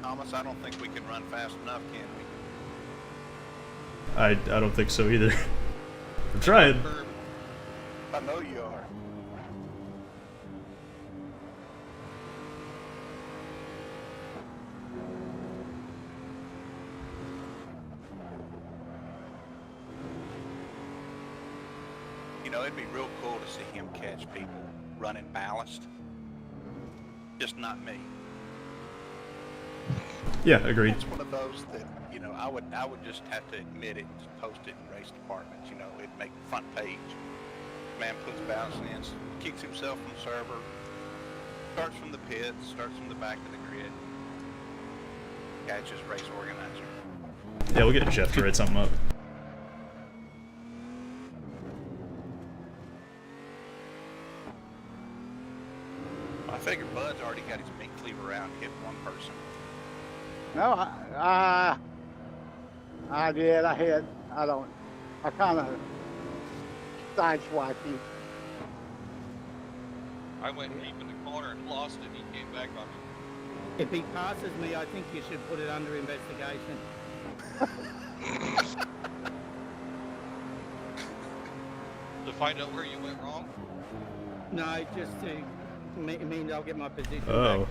Thomas, I don't think we can run fast enough, can we? I don't think so either. I'm trying. I know you are. You know, it'd be real cool to see him catch people running ballast. Just not me. Yeah, agreed. It's one of those that, you know, I would just have to admit it and post it in race departments. You know, it'd make the front page. Man puts balance in, kicks himself from the server, starts from the pit, starts from the back of the grid. Catches race organizer. Yeah, we'll get Jeff to write something up. I figure Bud's already got his meat cleaver out and hit one person. No, I did. I had. I kind of sideswiped him. I went deep in the corner and lost it. He came back on me. If he passes me, I think you should put it under investigation. To find out where you went wrong? No, just to mean I'll get my position Oh. back.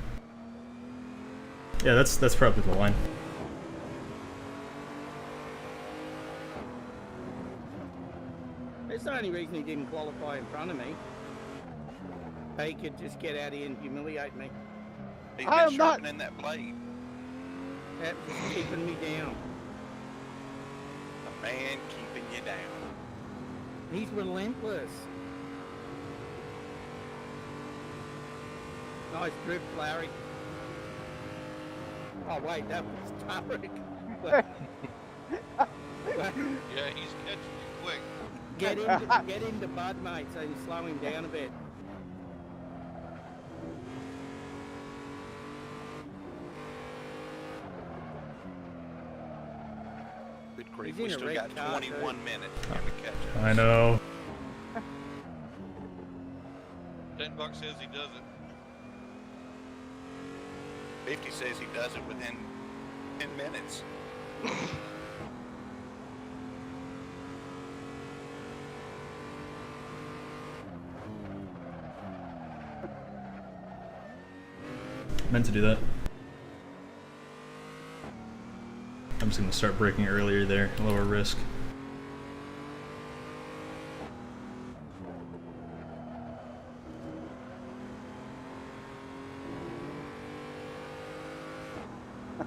Yeah, that's probably the line. That's the only reason he didn't qualify in front of me. He could just get out here and humiliate me. He's I been am not- sharpening that blade. That's just keeping me down. The man keeping you down. He's relentless. Nice drift, Larry. Oh wait, that was Tarek. Yeah, he's catching you quick. get into Bud, mate, so you slow him down a bit. Good grief, He's we in a still red got car, 21 too. minutes for him to catch up. I know. $10 says he does it. 50 says he does it within 10 minutes. Meant to do that. I'm just gonna start braking earlier there, lower risk.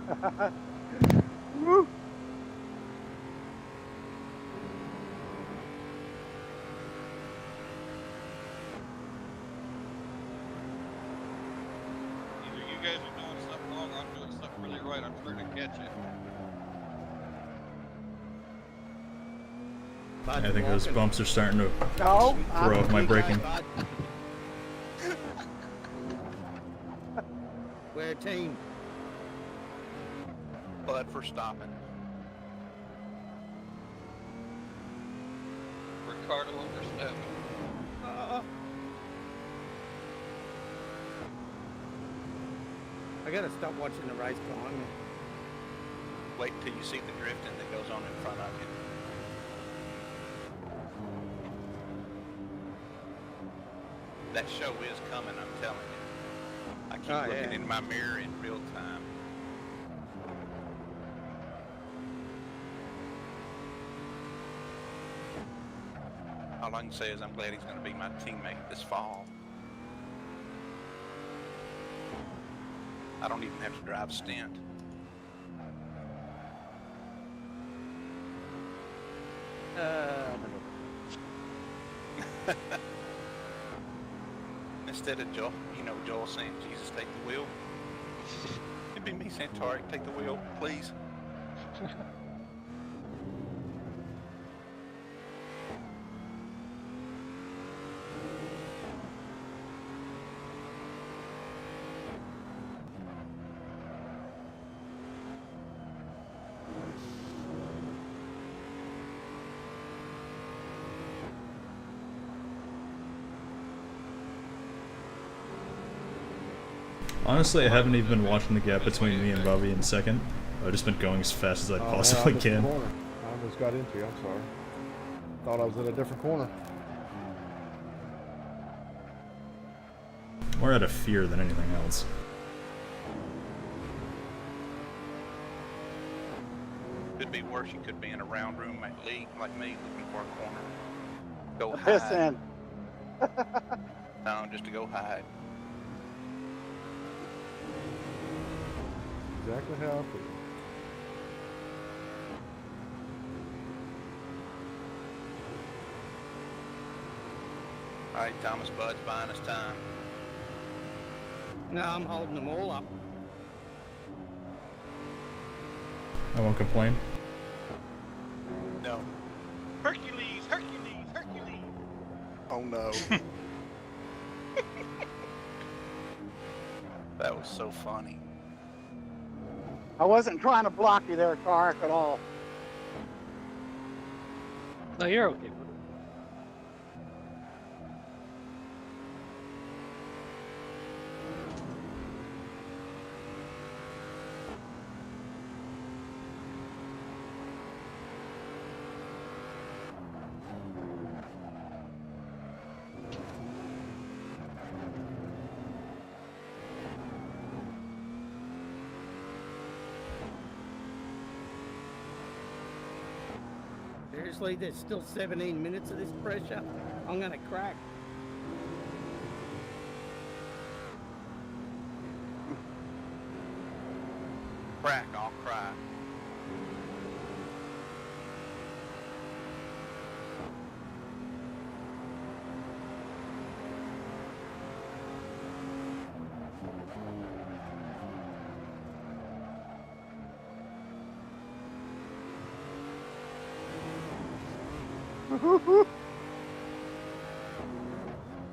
Woo. Either you guys are doing something wrong or I'm doing something really right. I'm starting to catch it. I think those bumps are starting to No, throw off my braking. We're a team. Bud for stopping. Ricardo over 7. I gotta stop watching the race behind me. Wait till you see the drifting that goes on in front of you. That show is coming, I'm telling you. I keep Oh, looking yeah. in my mirror in real time. All I can say is I'm glad he's going to be my teammate this fall. I don't even have to drive stint. Instead of Joel, Joel saying, Jesus, take the wheel. It'd be me saying, Tarek, take the wheel, please. Honestly, I haven't even been watching the gap between me and Bobby in second. I've just been going as fast as I possibly I missed the can. corner. I almost got into you. I'm sorry. Thought I was in a different corner. More out of fear than anything else. Could be worse. You could be in a round room like me, looking for a corner. Go Piss hide. in. No, just to go hide. Exactly how I feel. All right, Thomas Bud's buying us time. No, I'm holding them all up. I won't complain. No. Hercules, Hercules, Hercules. Oh no. That was so funny. I wasn't trying to block you there, Tarek, at all. No, you're okay. Seriously, there's still 17 minutes of this pressure. I'm gonna crack. Crack, I'll cry.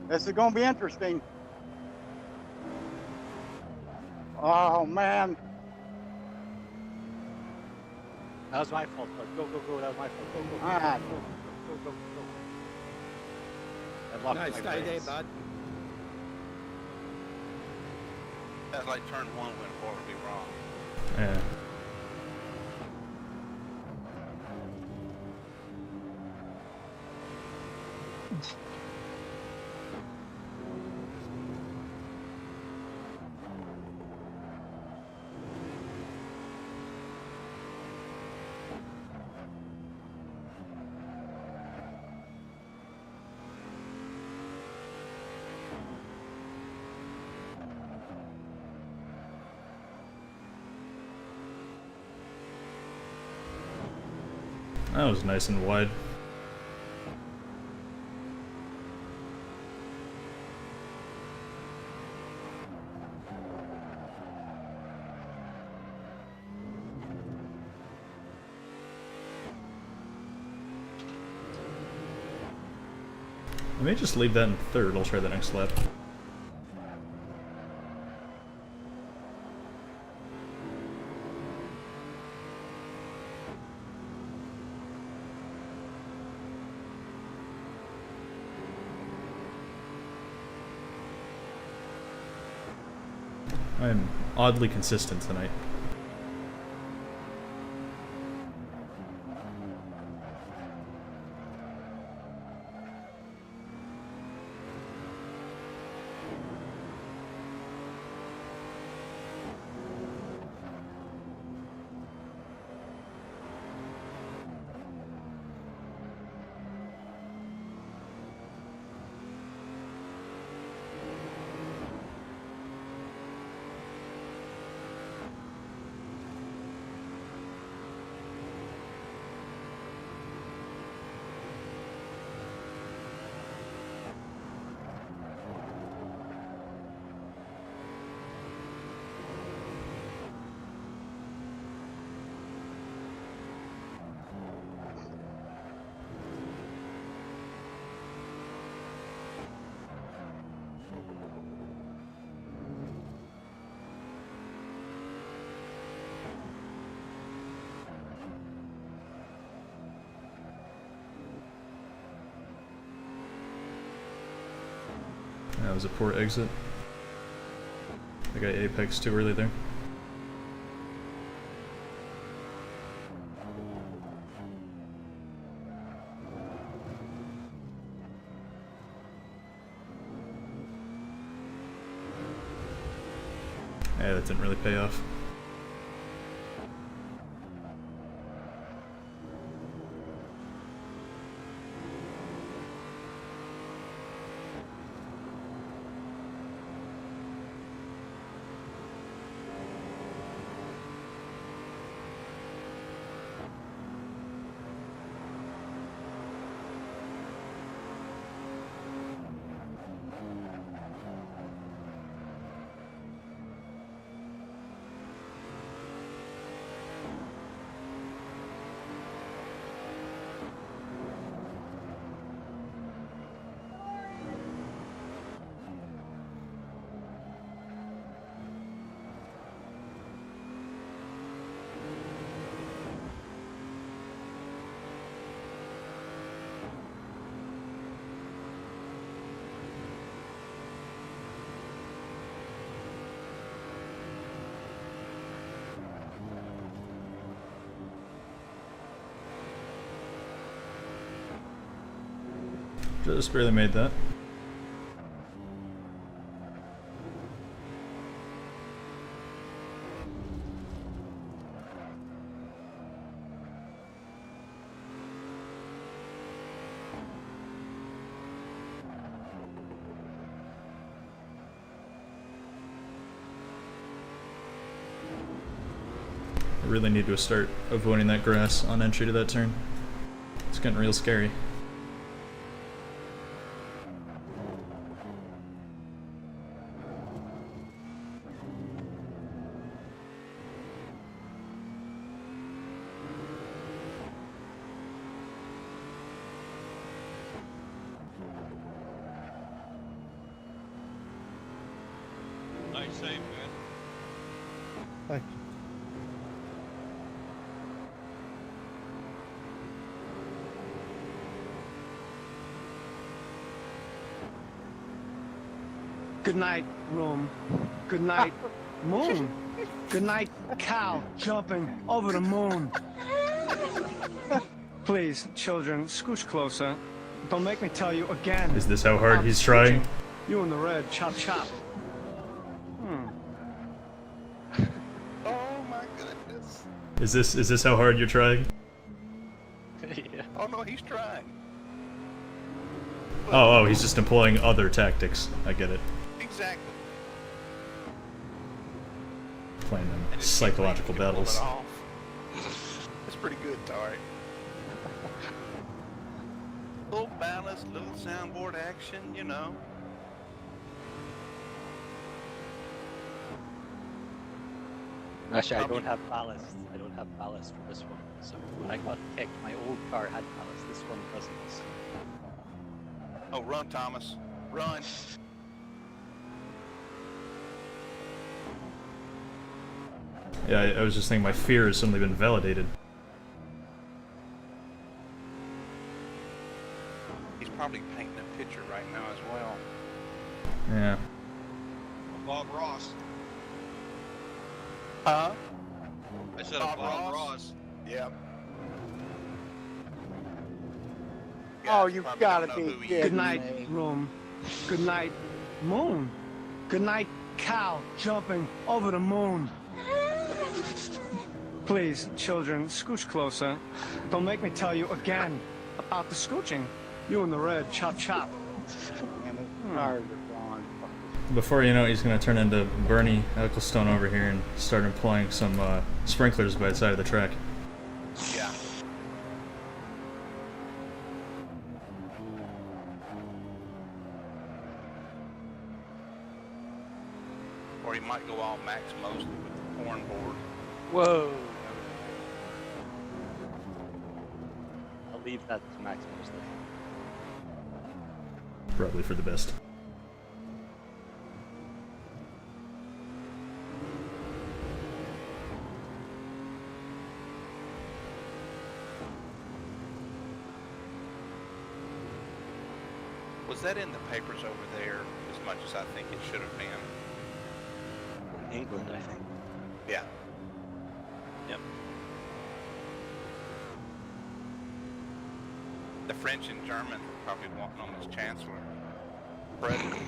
This is gonna be interesting. Oh man. That was my fault, bud. Go, go, go. That was my fault. Go, go, go. All right. Go, go, go, go, go. I locked No, my stay there, brakes. bud. That's like turn one went horribly wrong. Yeah. That was nice and wide. I may just leave that in third. I'll try the next lap. I am oddly consistent tonight. That was a poor exit. I got apex too early there. Yeah, that didn't really pay off. Just barely made that. I really need to start avoiding that grass on entry to that turn. It's getting real scary. Nice save, man. Thank you. Good night, room. Good night, moon. Good night, cow jumping over the moon. Please, children, scooch closer. Don't make me tell you again. Is this how hard I'm he's trying? scooching. You in the red, chop chop. Oh my goodness. Is this how hard you're trying? Yeah. Oh no, he's trying. Oh, he's just employing other tactics. I get it. Exactly. Playing them And it seems like psychological he can pull it battles. off. That's pretty good, Tari. Little ballast, little soundboard action, you know. Actually, I Probably- don't have ballast. I don't have ballast for this one. So when I got kicked, my old car had ballast. This one doesn't. Oh, run, Thomas. Run. Yeah, I was just thinking my fear has suddenly been validated. He's probably painting a picture right now as well. Yeah. Bob Ross. Huh? I said Bob Bob Ross? Ross. Yep. Oh, Guys you probably gotta don't know be who he kidding is. Good night, me. room. Good night, moon. Good night, cow jumping over the moon. Please, children, scooch closer. Don't make me tell you again about the scooching. You and the red, chop chop. And his tires are gone. Before you know it, he's gonna turn into Bernie Ecclestone over here and start employing some sprinklers by the side of the track. Yeah. Or he might go all Max Mosley with the porn board. Whoa. I'll leave that to Max Mosley. Probably for the best. Was that in the papers over there as much as I think it should have been? England, I think. Yeah. Yep. The French and German were probably wanting on as chancellor. President.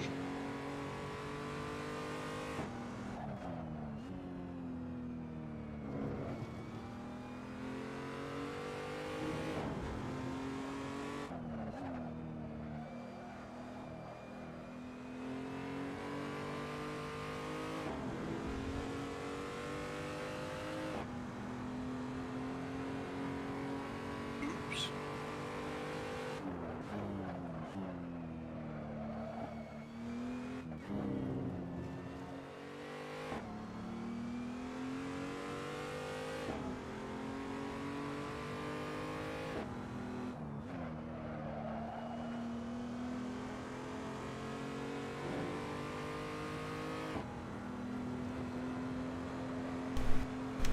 Oops.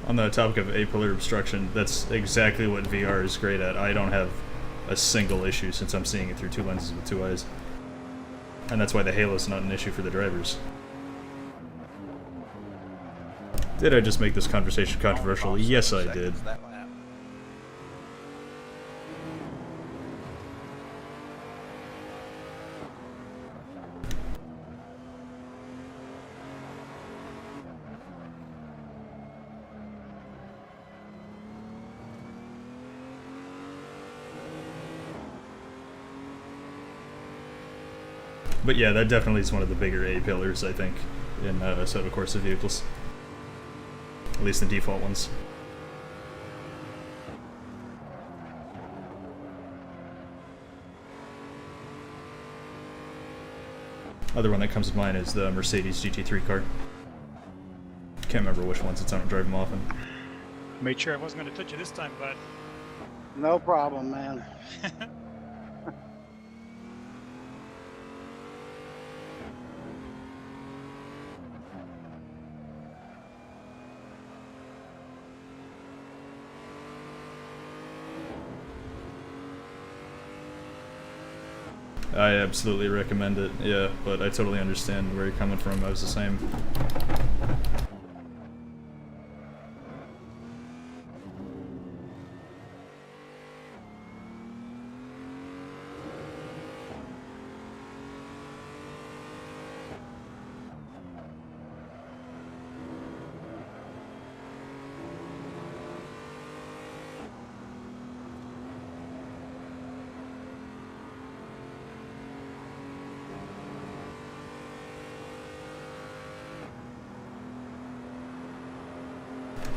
On the topic of A-pillar obstruction, that's exactly what VR is great at. I don't have a single issue since I'm seeing it through two lenses with two eyes. And that's why the halo's not an issue for the drivers. Did I just make this conversation controversial? Yes, I did. That lap. But yeah, that definitely is one of the bigger A-pillars, I think, in Assetto Corsa vehicles. At least the default ones. Other one that comes to mind is the Mercedes GT3 car. Can't remember which one since I don't drive them often. Made sure I wasn't going to touch you this time, but No problem, man. I absolutely recommend it, yeah, but I totally understand where you're coming from. I was the same.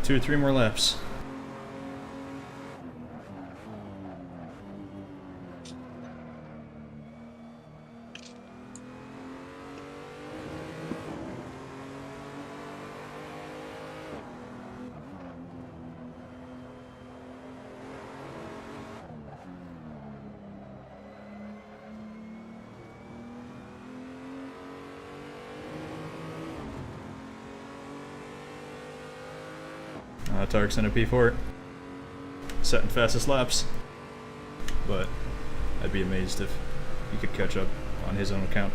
Two or three more laps. Tark's in a P4. Setting fastest laps. But I'd be amazed if he could catch up on his own account.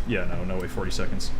Yeah, no way, 40 seconds.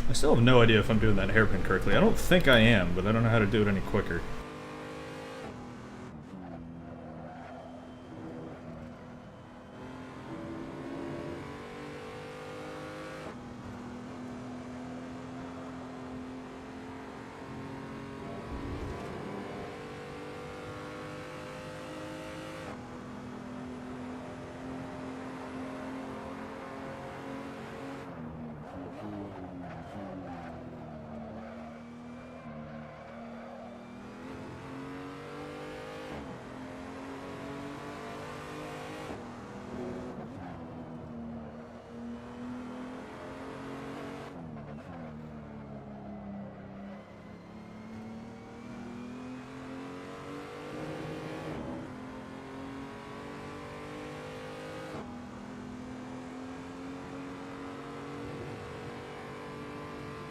I still have no idea if I'm doing that hairpin correctly. I don't think I am, but I don't know how to do it any quicker.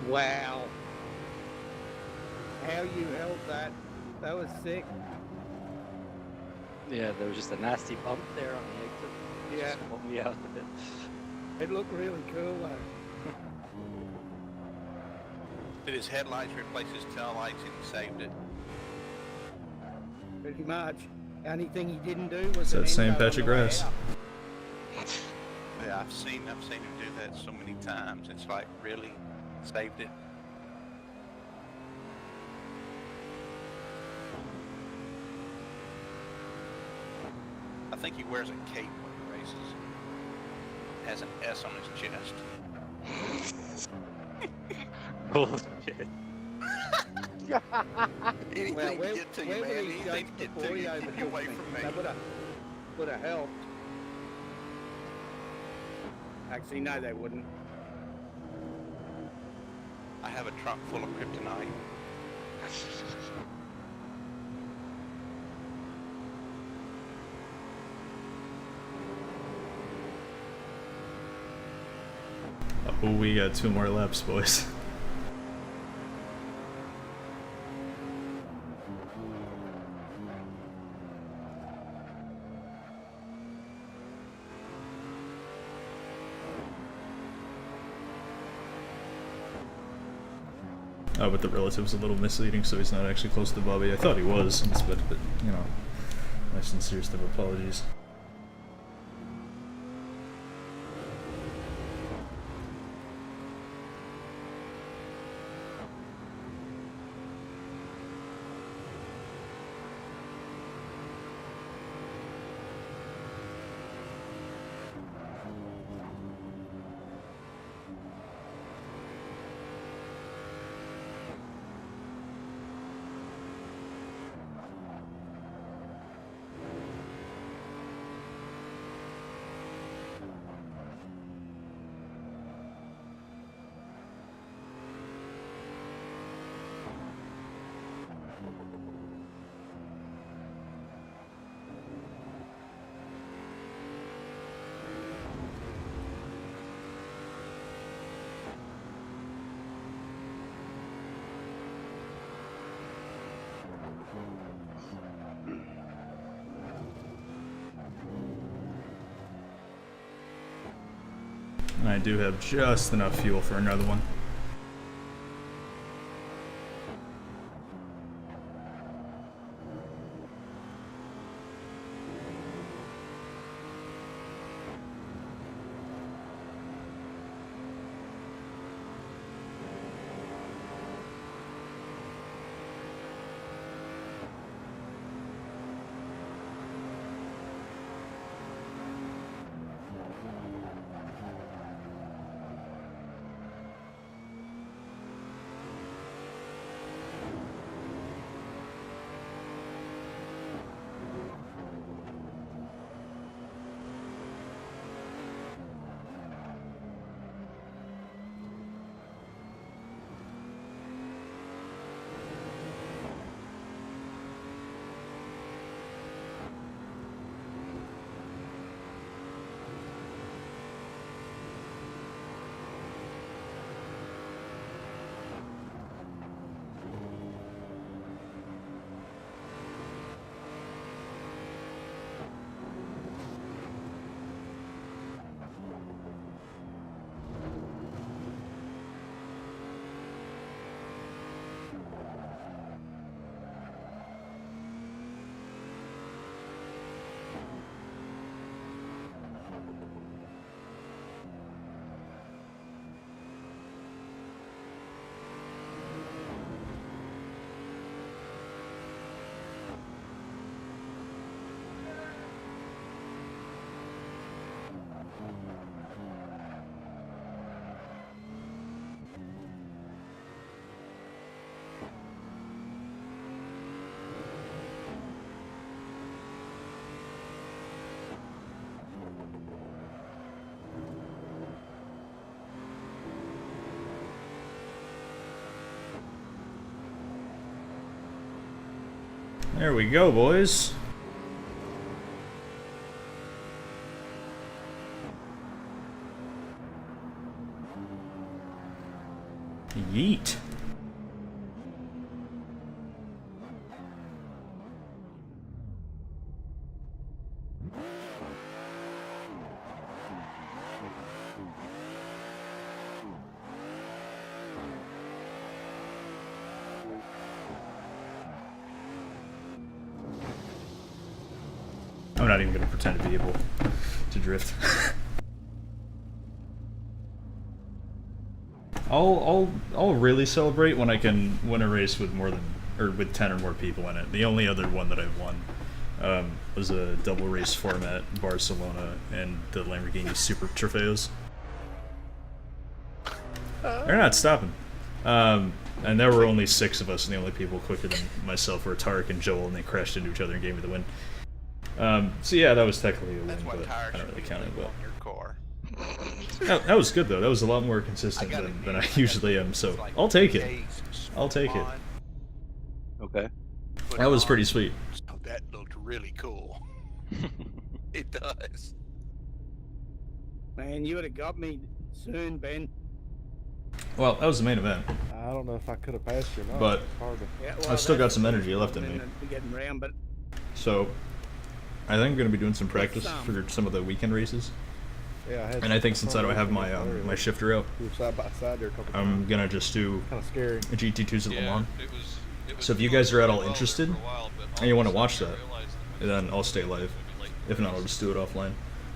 Wow. How you held that? That was sick. Yeah, there was just a nasty bump there on the exit. Yeah. Just pulled me out a bit. It looked really cool though. Did his headlights replace his tail lights and he saved it? Pretty much. Only thing he didn't do was It's that an same endo patch on of the way grass. out. Yeah, I've seen him do that so many times. It's like, really? Saved it? I think he wears a cape when he races. Has an S on his chest. Bullshit. Anything Well, to get to you, where man. were these Anything shapes to get before to he you. Keep overtook you away me? from me. That would have helped. Actually, no, they wouldn't. I have a trunk full of kryptonite. Oh, we got 2 more laps, boys. Oh, but the relative's a little misleading, so he's not actually close to Bobby. I thought he was, but you know, my sincerest of apologies. And I do have just enough fuel for another one. There we go, boys. Yeet. I'm not even gonna pretend to be able to drift. I'll really celebrate when I can win a race with with 10 or more people in it. The only other one that I've won was a double race format, Barcelona and the Lamborghini Super Trofeos. They're not stopping. And there were only 6 of us, and the only people quicker than myself were Tarek and Joel, and they crashed into each other and gave me the win. So yeah, that was technically a win, but I don't really count it. But your car. that was good though. That was a lot more consistent than I usually am. So I'll take it. I'll take it. Okay. That was pretty sweet. So that looked really cool. It does. Man, you would have got me soon, Ben. Well, that was the main event. I don't know if I could have passed you or not. But It's hard to... Yeah, I've still got some energy left in me. Getting round, but So I think I'm gonna be doing some practice for some of the weekend races. Yeah, I had And I think since I don't have my my shifter out, We were side by side there a couple I'm times. gonna just do Kind of scary. GT2s at Le Yeah, Mans. it was So if you going guys are at all well there interested, for a while, but and you all want of to a watch sudden that, I realized then I'll stay live. it was late. If not, I'll just do it offline.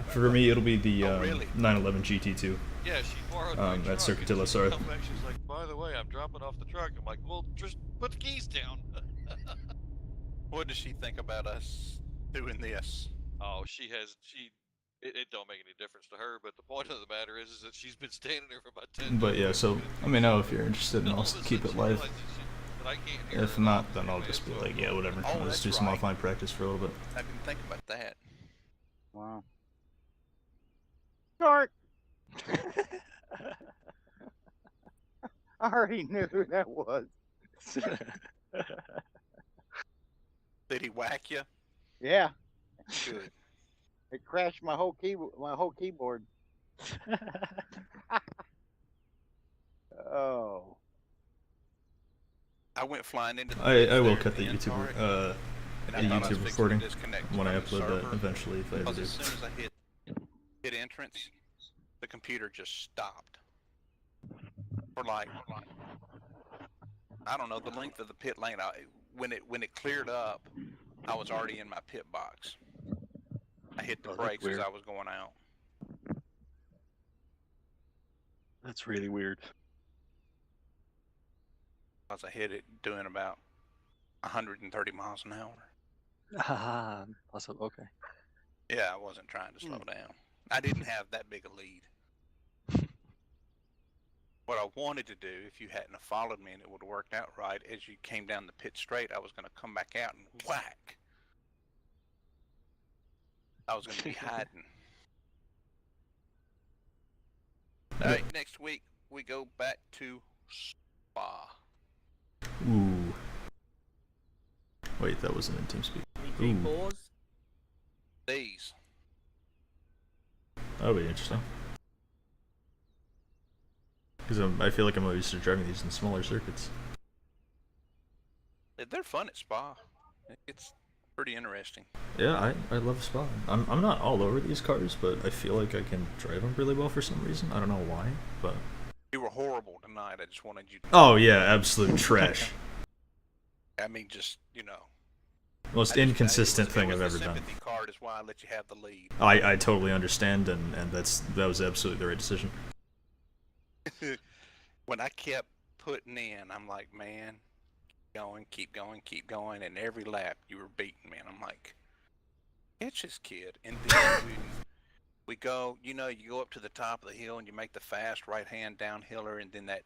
For me, it'll be the Oh, really? 911 GT2. Yeah, she borrowed my truck. at Circuit de la and she Sarthe. come back, she's like, by the way, I'm dropping off the truck. I'm like, well, just put the keys down. What does she think about us doing this? Oh, it don't make any difference to her, but the point of the matter is that she's been standing there for about 10 But yeah, minutes. so let me know if you're interested, and All I'll of a keep sudden it live. she realizes that I can't hear If her. not, then I'll just be like, yeah, whatever. Oh, Let's that's do some right. offline practice for a little bit. I didn't think about that. Wow. Start. I already knew who that was. Did he whack you? Yeah, Good. it crashed my whole keyboard. Oh. I went flying into the I woods will there cut the in YouTube Target, and I the thought I was YouTube fixing to recording disconnect when I from the upload that server, eventually, if I ever because do. as soon as I hit entrance, the computer just stopped. For like, I don't know, the length of the pit lane. When it cleared up, I was already in my pit box. I hit the Oh, that's brakes as weird. I was going out. That's really weird. Because I hit it doing about 130 miles an hour. Ah, awesome. Okay. Yeah, I wasn't trying to slow down. I didn't have that big a lead. What I wanted to do, if you hadn't have followed me and it would have worked out right, as you came down the pit straight, I was going to come back out and whack. I was going to be hiding. All right, next week we go back to Spa. Ooh. Wait, that wasn't in TeamSpeak. G4s. These. That'll be interesting. Because I feel like I'm used to driving these in smaller circuits. They're fun at Spa. It's pretty interesting. Yeah, I love Spa. I'm not all over these cars, but I feel like I can drive them really well for some reason. I don't know why, but... You were horrible tonight. I just wanted you to... Oh yeah, absolute trash. I mean, just, you know. Most inconsistent thing I've ever done. The sympathy card is why I let you have the lead. I totally understand, and that was absolutely the right decision. When I kept putting in, I'm like, man, keep going, and every lap you were beating me, and I'm like, it's this kid. And then we go, you know, you go up to the top of the hill and you make the fast right-hand downhiller, and then that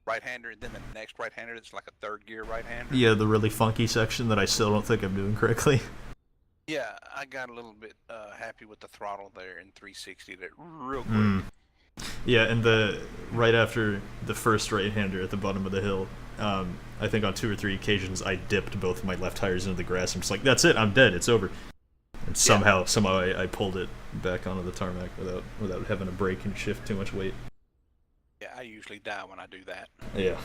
right-hander, and then the next right-hander that's like a third gear right-hander. Yeah, the really funky section that I still don't think I'm doing correctly. Yeah, I got a little bit happy with the throttle there in 360. That real quick. Yeah, and right after the first right-hander at the bottom of the hill, I think on 2 or 3 occasions I dipped both of my left tires into the grass. I'm just like, that's it, I'm dead, it's over. And somehow I pulled it back onto the tarmac without having to brake and shift too much weight. Yeah, I usually die when I do that. Yeah.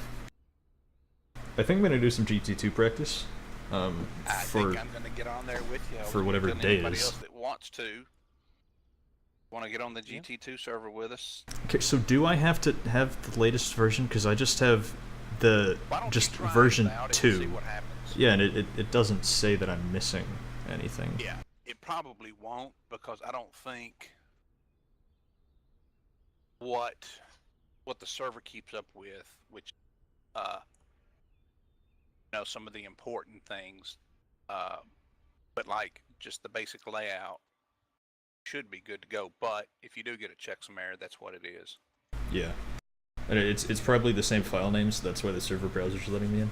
I think I'm gonna do some GT2 practice. I think I'm gonna get on there with you. For whatever And day anybody is. else that wants to want to get on the GT2 server with us. Okay, so do I have to have the latest version? Because I just have the version 2. Yeah, and it doesn't say that I'm missing anything. Yeah, it probably won't, because I don't think what the server keeps up with, which some of the important things, but like just the basic layout should be good to go. But if you do get a checksum error, that's what it is. Yeah, and it's probably the same file names. So that's why the server browser's letting me in.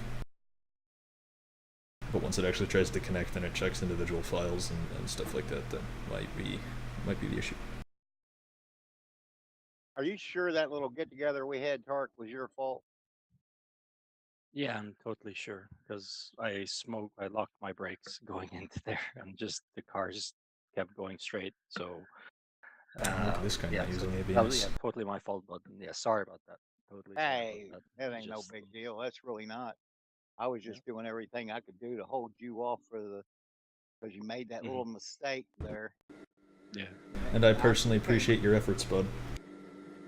But once it actually tries to connect, then it checks individual files and stuff like that. That might be the issue. Are you sure that little get together we had, Tark, was your fault? Yeah, I'm totally sure because I locked my brakes going into there, and just the car just kept going straight. So Look at this guy not using that was, ABS. totally my fault. But yeah, sorry about that. Totally. Hey, sorry about that ain't no big deal. That's really not. I was just doing everything I could do to hold you off because you made that little mistake there. Yeah. And I personally appreciate your efforts, bud.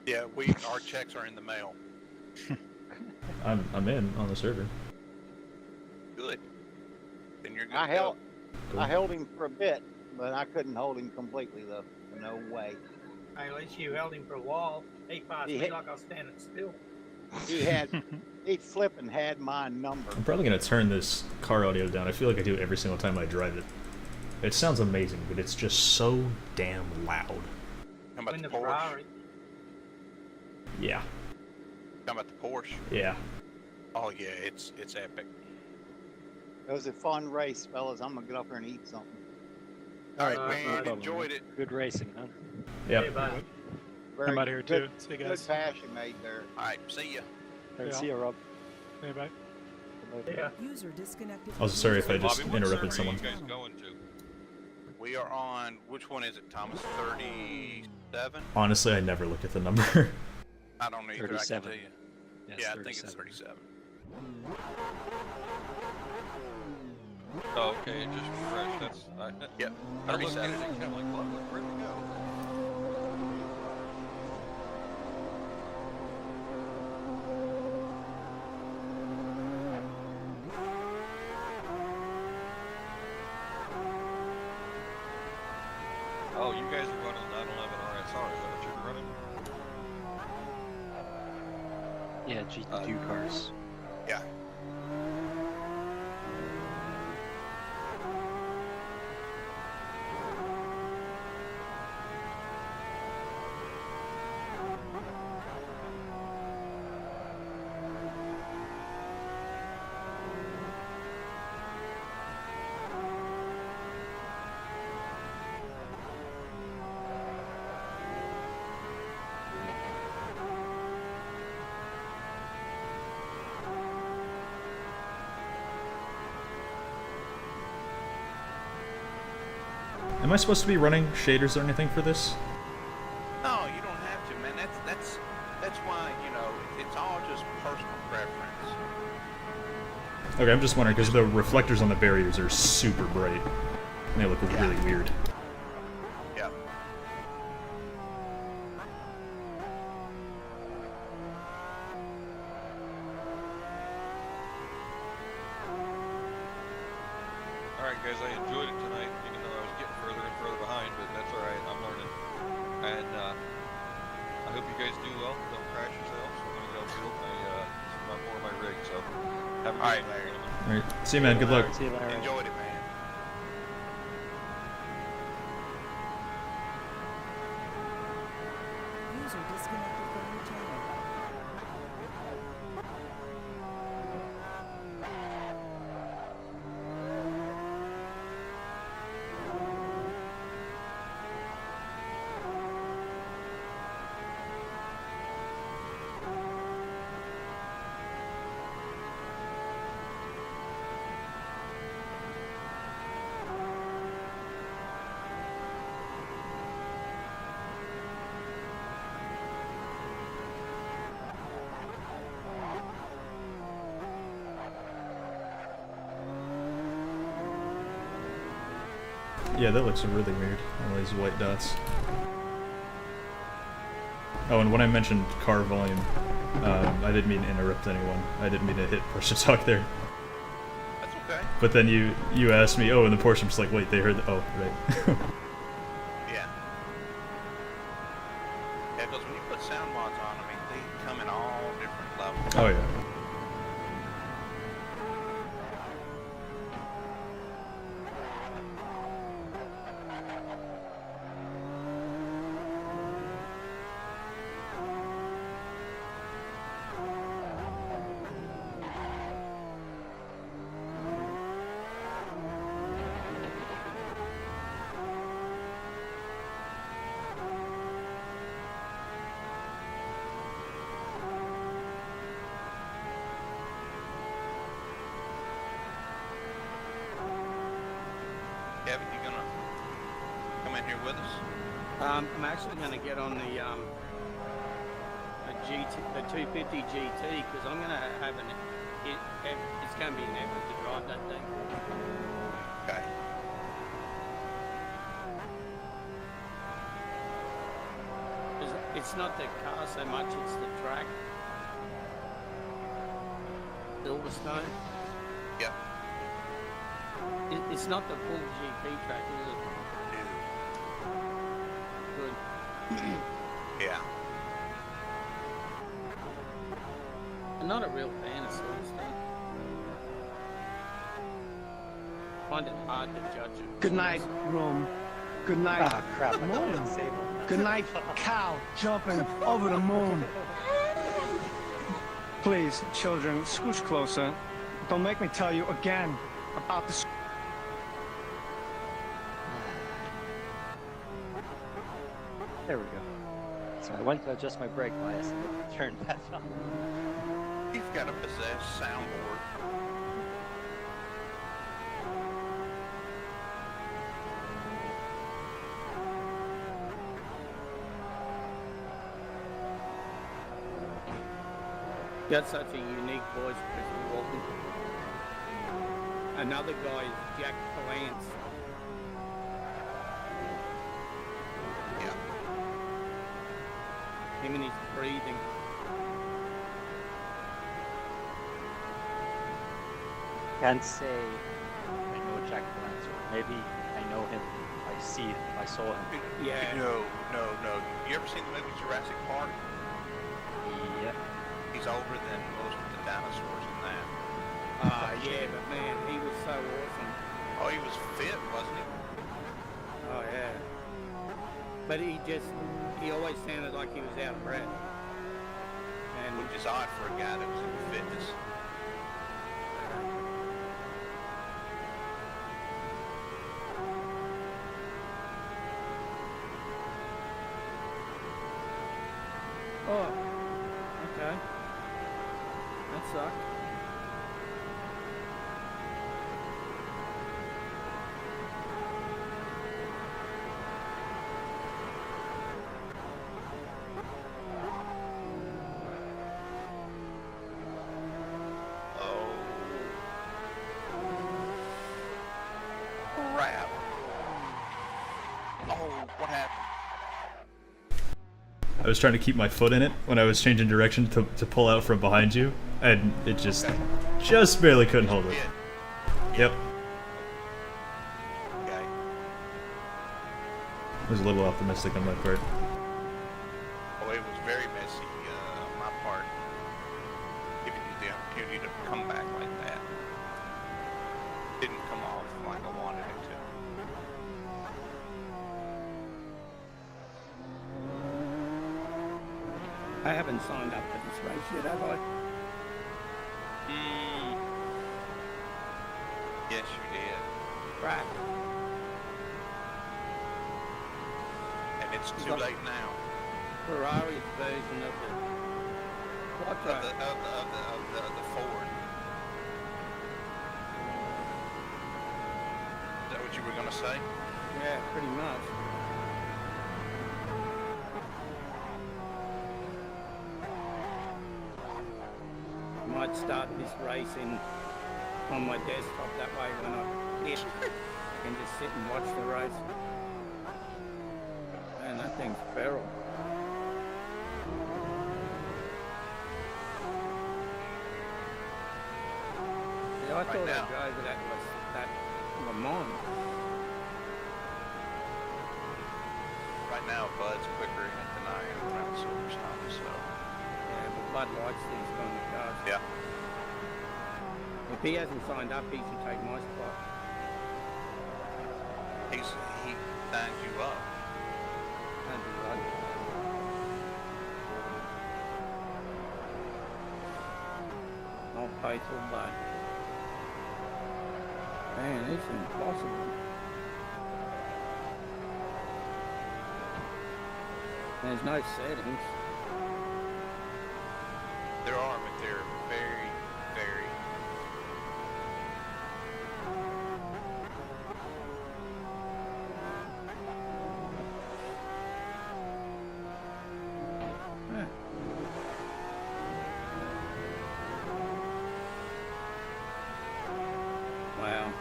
Yeah, our checks are in the mail. I'm in on the server. Good. Then you're good. I to go. held him for a bit, but I couldn't hold him completely though. No way. Hey, at least you held him for a while. He passed me like I was standing still. He flipping had my number. I'm probably gonna turn this car audio down. I feel like I do it every single time I drive it. It sounds amazing, but it's just so damn loud. How about In the the Porsche? Ferrari. Yeah. How about the Porsche? Yeah. Oh yeah, it's epic. It was a fun race, fellas. I'm gonna get up here and eat something. All right, no man, problem, enjoyed it. Good racing, huh? Yeah. Hey, buddy. Very I'm out of here good, too. See you Good guys. pass you made there. All right, see ya. Right, see you, Rob. Hey, bye. Yeah. User disconnected. I was sorry if I just Bobby, what interrupted server someone. are you guys going to? We are on, which one is it, Thomas? 37? Honestly, I never look at the number. I don't know either, I can 37. tell you. Yes, Yeah, I think it's 37. Oh, okay, it just refreshed. That's Yep, I looked at 37. it and I'm like, what? Where'd it go? Oh, you guys are running 911 RSR. Is that what you're running? Yeah, GT2 cars. Yeah. Am I supposed to be running shaders or anything for this? No, you don't have to, man. That's why, it's all just personal preference. Okay, I'm just wondering because the reflectors on the barriers are super bright. And they look really weird. Yep. Alright guys, I enjoyed it tonight, even though I was getting further and further behind, but that's alright, I'm learning. And I hope you guys do well, don't crash yourselves. I'm gonna go build more of my rig, so have a good Alright, night. Larry. Alright, see you, man. Good luck. See you, Larry. Enjoyed it, man. User disconnected from your channel. Yeah, that looks really weird. All these white dots. Oh, and when I mentioned car volume, I didn't mean to interrupt anyone. I didn't mean to hit push to talk there. That's okay. But then you asked me, oh, and the Porsche, I'm just like, wait, they heard the, oh, right. Yeah. Yeah, because when you put sound mods on, I mean, they come in all different levels. Oh, yeah. Kevin, you gonna come in here with us? I'm actually going to get on the GT, the 250 GT, because I'm going to have it's going to be an effort to drive that thing. Okay. It's not the car so much, it's the track. Silverstone. Yep. It's not the full GP track, is it? Good. Yeah. I'm not a real fan of Silverstone. Find it hard to judge it. Good night, Rome. Good night, Ah, crap. I thought I moon. had saved on that. Good night, cow jumping over the moon. Please, children, scooch closer. Don't make me tell you again about the. There we go. So I went to adjust my brake bias and it turned that on. You've got a possessed soundboard. You got such a unique voice, Christopher Walken. Another guy is Jack Palance. Yeah. Him and his breathing. Can't say I know Jack Palance, or maybe I know him. I see it. I saw him. Yeah. No. You ever seen the movie Jurassic Park? Yep. He's older than most of the dinosaurs in that. Yeah, but man, he was so awesome. Oh, he was fit, wasn't he? Oh, yeah. But he always sounded like he was out of breath. And Which is odd for a guy that was into fitness. oh, okay. That sucked. Oh. Crap. Oh, what happened? I was trying to keep my foot in it when I was changing direction to pull out from behind you, and it just barely couldn't hold it. Yeah. Yep. Okay. I was a little optimistic on my part. Oh, it was very messy on my part. Giving you the opportunity to come back like that. Didn't come off like I wanted it to. I haven't signed up for this race yet, have I? Yes, you did. Right. And it's too late now. Ferrari's version of the Of Quattro. the Ford. Is that what you were gonna say? Yeah, pretty much. Might start this racing on my desktop, that way when I hit can just sit and watch the race. Man, that thing's feral. Yeah, I thought I'd now. go over that Le Mans. Right now, Bud's quicker in it than I am around Silverstone, so Yeah, but Bud likes these kind of cars. yeah. If he hasn't signed up, he should take my spot. He signs you up. That'd be right. I'll pay till Bud. Man, it's impossible. There's no settings. There are, but they're very, very. Huh. Wow.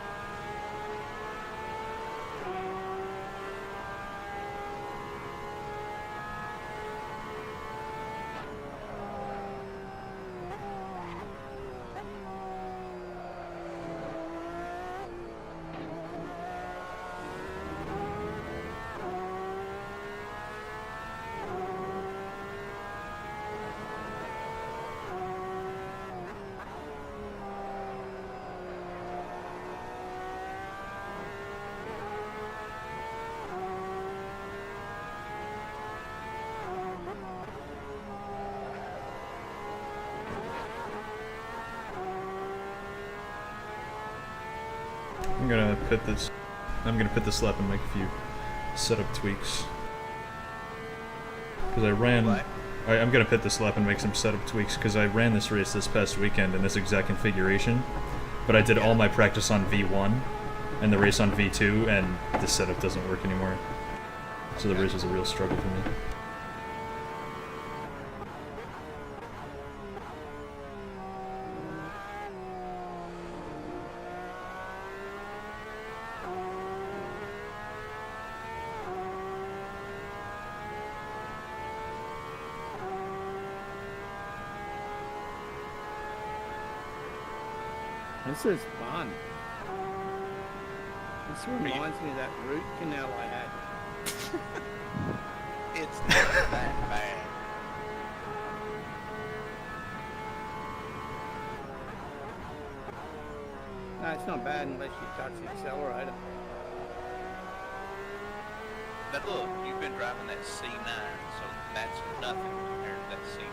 I'm gonna pit this lap and make a few setup tweaks. Because I ran... What? I'm gonna pit this lap and make some setup tweaks, because I ran this race this past weekend in this exact configuration, but I did all my practice on V1, and the race on V2, and the setup doesn't work anymore. So the race was a real struggle for me. This is fun. This reminds me of that root canal I had. It's not that bad. No, it's not bad unless you touch the accelerator. But look, you've been driving that C9, so that's nothing compared to that C9.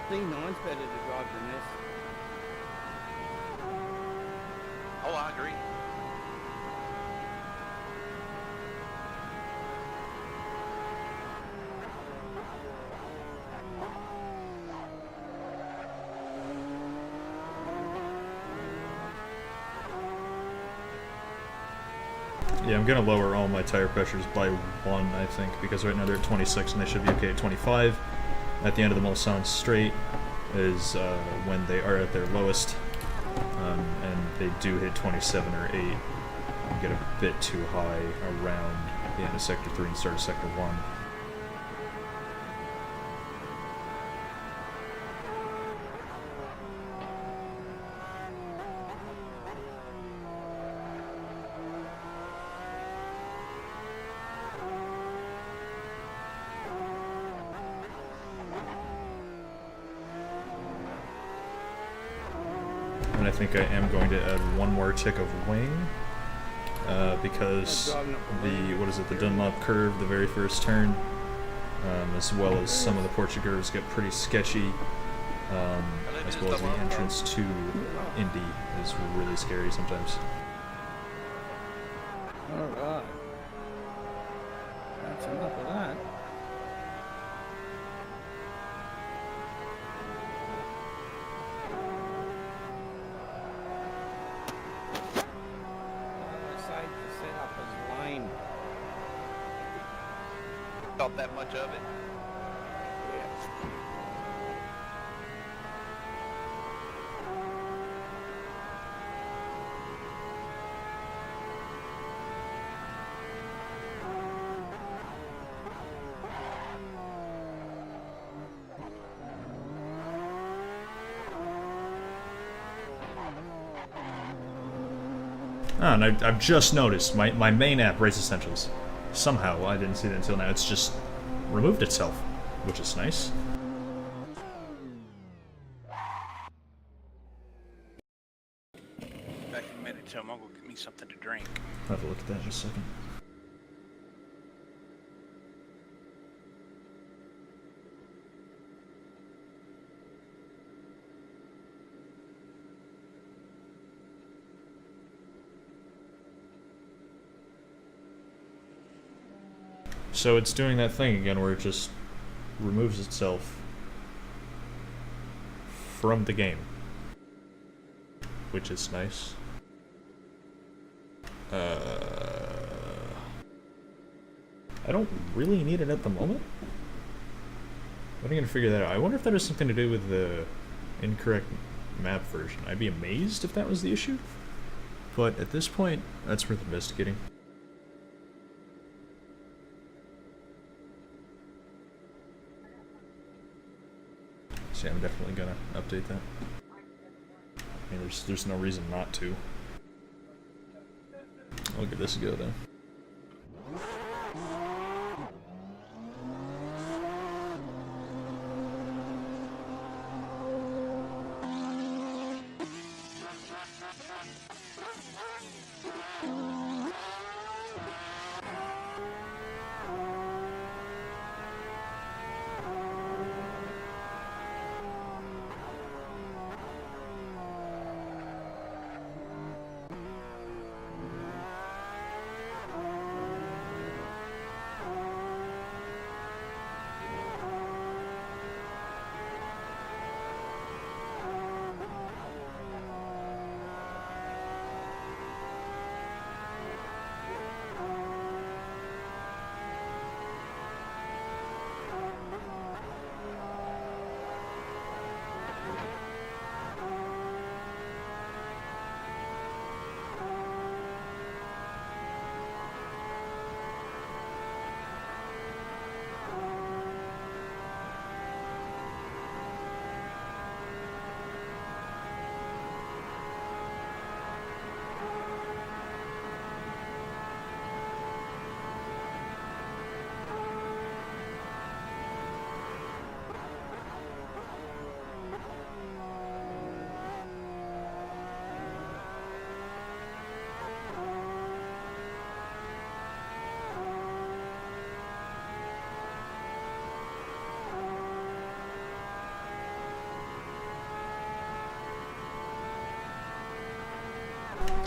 C9's better to drive than this. Oh, I agree. Yeah, I'm gonna lower all my tire pressures by 1, I think, because right now they're at 26 and they should be okay at 25. At the end of the Mulsanne straight is when they are at their lowest, and they do hit 27 or 8 and get a bit too high around the end of Sector 3 and start of Sector 1. And I think I am going to add one more tick of wing, because the Dunlop curve, the very first turn, as well as some of the Portugers get pretty sketchy, as well as the entrance to Indy is really scary sometimes. Alright. That's enough of that. Thought that much of it. Yeah. Oh, and I've just noticed my main app, Race Essentials. Somehow, I didn't see that until now. It's just removed itself, which is nice. Back in a minute, Tim. I'll go get me something to drink. I'll have a look at that in a second. So it's doing that thing again where it just removes itself from the game, which is nice. I don't really need it at the moment. But I'm gonna figure that out. I wonder if that has something to do with the incorrect map version. I'd be amazed if that was the issue. But at this point, that's worth investigating. So yeah, I'm definitely gonna update that. I mean, there's no reason not to. I'll give this a go then.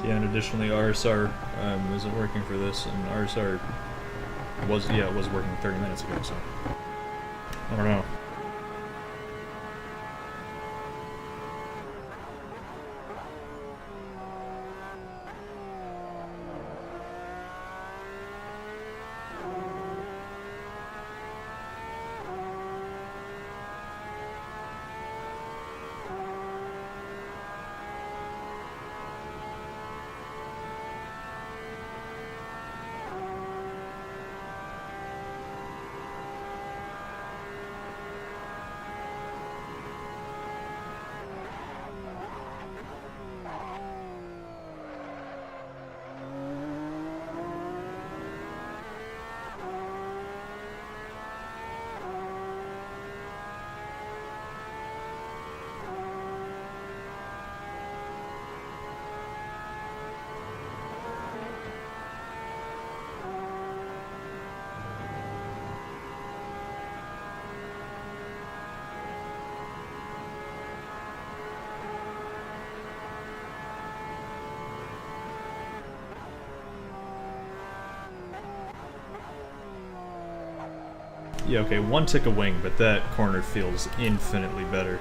Yeah, and additionally, RSR isn't working for this, and RSR was working 30 minutes ago, so I don't know. Yeah, okay, one tick a wing, but that corner feels infinitely better.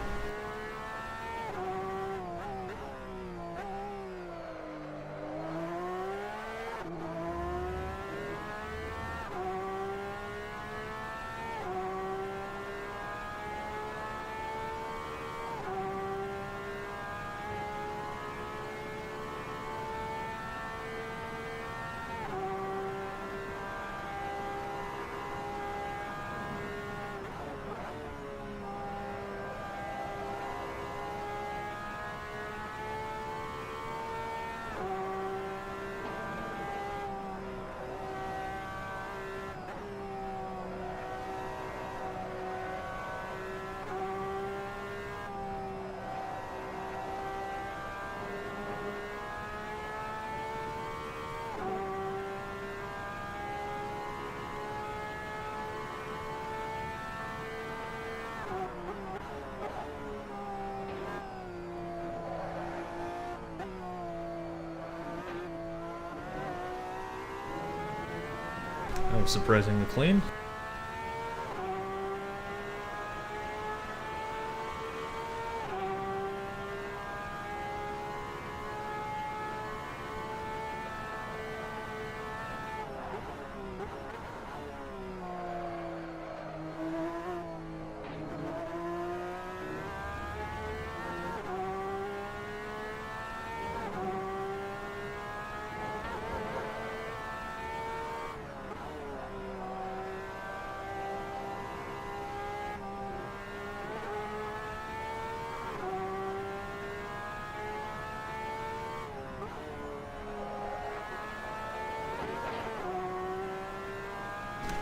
That was surprisingly clean.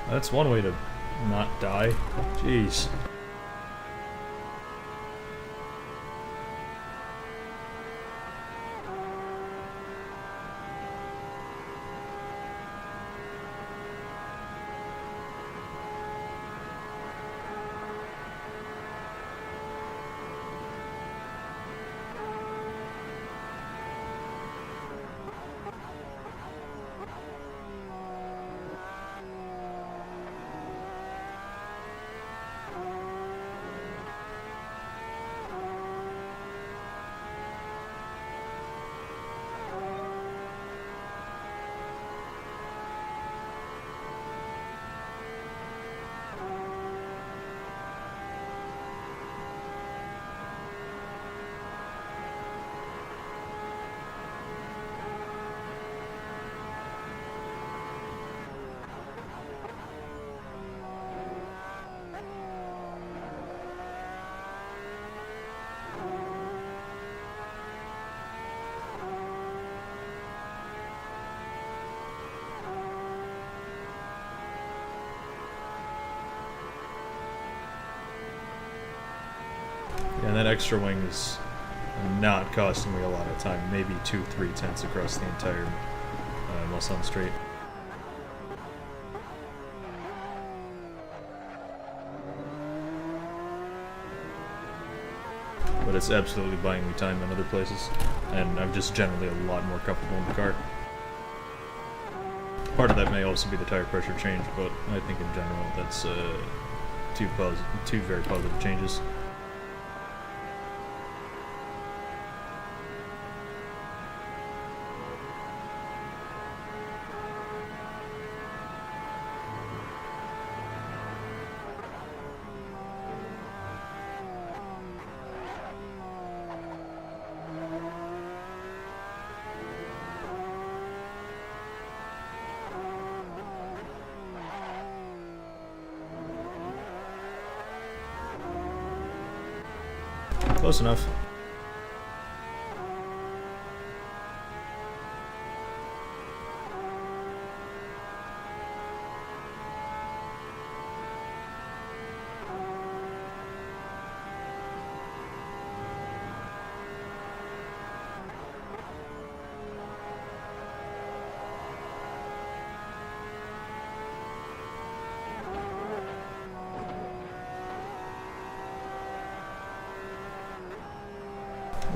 That's one way to not die. Jeez. Yeah, and that extra wing is not costing me a lot of time. Maybe 2-3 tenths across the entire Mulsanne Straight. But it's absolutely buying me time in other places, and I'm just generally a lot more comfortable in the car. Part of that may also be the tire pressure change, but I think in general that's two very positive changes. Close enough.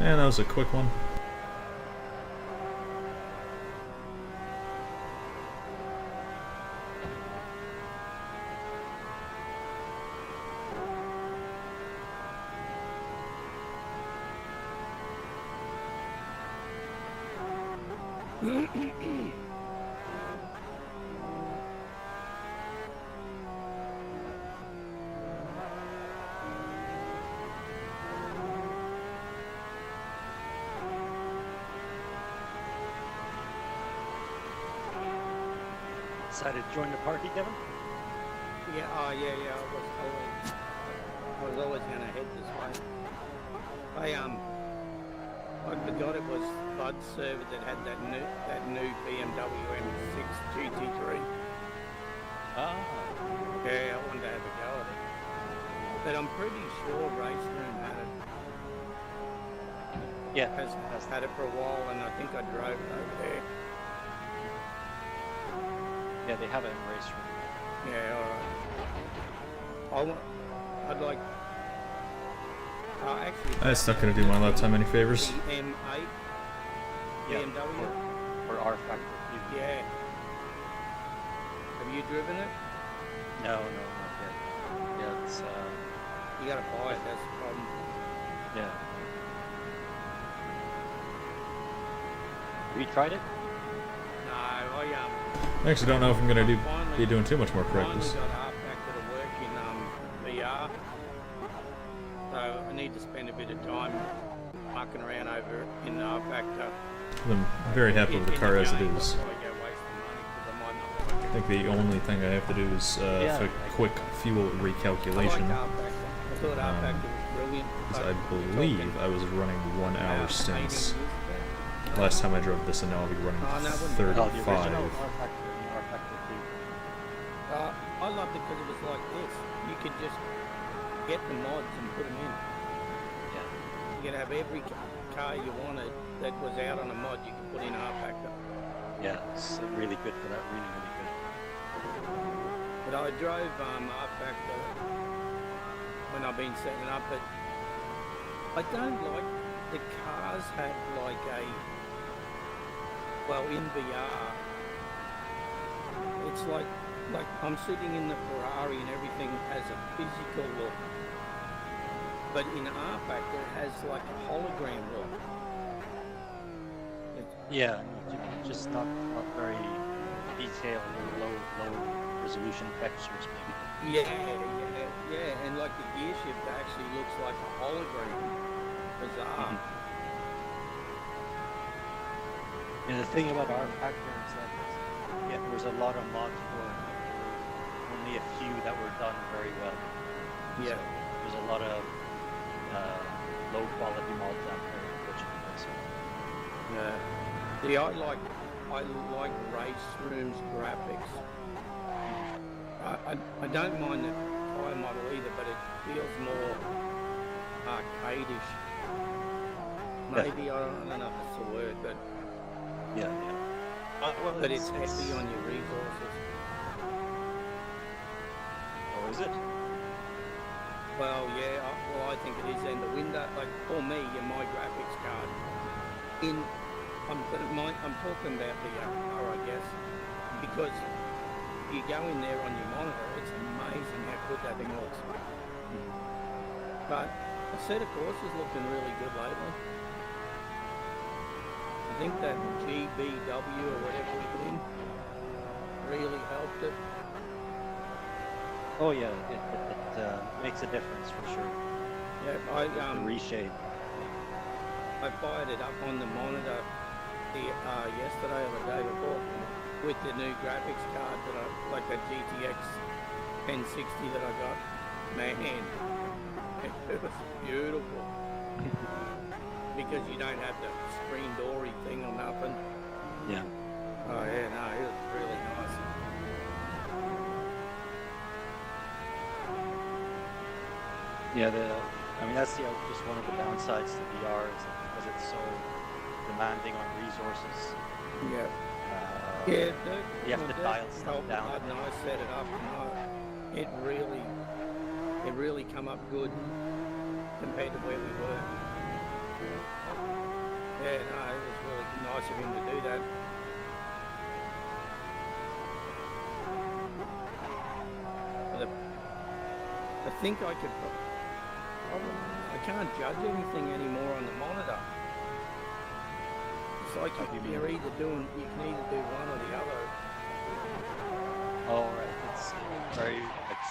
Yeah, that was a quick one. Decided to join the party, Kevin? Yeah, yeah. I was always gonna head this way. I forgot it was Bud's server that had that new BMW M6 GT3. Ah. Yeah, I wanted to have a go at it. But I'm pretty sure Race Room had it. Yeah. Has had it for a while, and I think I drove it over there. Yeah, they have it in Race Room. Yeah, alright. I'd like... actually... That's not going to do my lap time any favors. The M8 BMW. Or R Factor. Yeah. Have you driven it? No, not yet. Yeah, it's You gotta buy it. That's the problem. yeah. Have you tried it? No, I I actually don't know if I'm gonna finally- be doing too much more finally practice. got half back to the work in VR. So I need to spend a bit of time mucking around over in the halfback. I'm very happy with the car as it is. I I think the only thing I have to do is for quick fuel recalculation. I thought halfback was brilliant. Because I but we're believe talking I was running 1 hour about 80 stints years ago. last time I drove this, and now I'll be running Oh, no, it wouldn't be. Oh, the 35. original R Factor and R Factor 2. I loved it because it was like this. You could just get the mods and put them in. Yeah. You could have every car you wanted that was out on a mod, you could put in R Factor. Yeah, it's really good for that. Really, really good. But I drove R Factor when I've been setting up, but I don't like the cars have like a, well, in VR, it's like I'm sitting in the Ferrari and everything has a physical look, but in R Factor it has like a hologram look. Yeah, just not very detailed or low resolution textures maybe. Yeah, and like the gear shift actually looks like a hologram. Bizarre. And the thing about R Factor is that there was a lot of mods for it. Only a few that were done very well. Yeah. So there's a lot of low quality mods out there, unfortunately. So. Yeah. See, I like race rooms graphics. I don't mind the tyre model either, but it feels more arcadish. Maybe I don't know if it's the word, but Yeah. Well, but it's heavy on your resources. Oh, is it? Well, yeah. I think it is. And the window, like for me, in my graphics card, I'm talking about the car, I guess, because you go in there on your monitor, it's amazing how good that thing looks. But Assetto Corsa's looking really good lately. I think that GBW or whatever we put in really helped it. Oh yeah, it makes a difference for sure. Yeah, The reshade. I fired it up on the monitor yesterday or the day before with the new graphics card that I like, that GTX 1060 that I got. Man, it was beautiful because you don't have the screen doory thing or nothing. Yeah. Oh yeah, no, it was really nice. Yeah, I mean that's just one of the downsides to VR is that because it's so demanding on resources. Yeah. You have to dial stuff down. And I set it up, and it really come up good compared to where we were. Yeah, no, it was really nice of him to do that. But I think I could. I can't judge anything anymore on the monitor. It's like you can either do one or the other. Oh right, it's very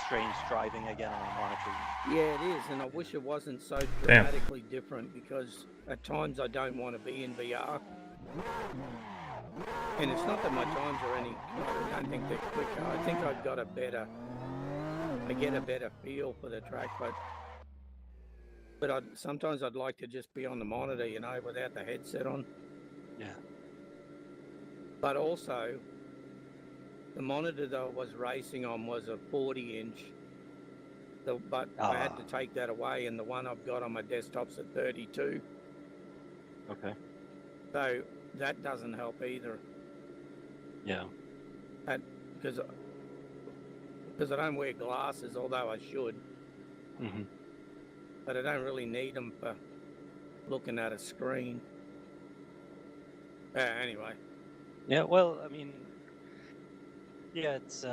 strange driving again on the monitor. Yeah, it is, and I wish it wasn't so dramatically different because at times I don't want to be in VR. And it's not that my times are any. I don't think they're quicker. I think I get a better feel for the track, but sometimes I'd like to just be on the monitor, without the headset on. Yeah. But also, the monitor that I was racing on was a 40-inch. But I had to take that away, and the one I've got on my desktop's a 32. Okay. So that doesn't help either. Yeah. Because I don't wear glasses, although I should. Mm-hmm. But I don't really need them for looking at a screen. Anyway. Yeah, well, I mean, Yeah, it's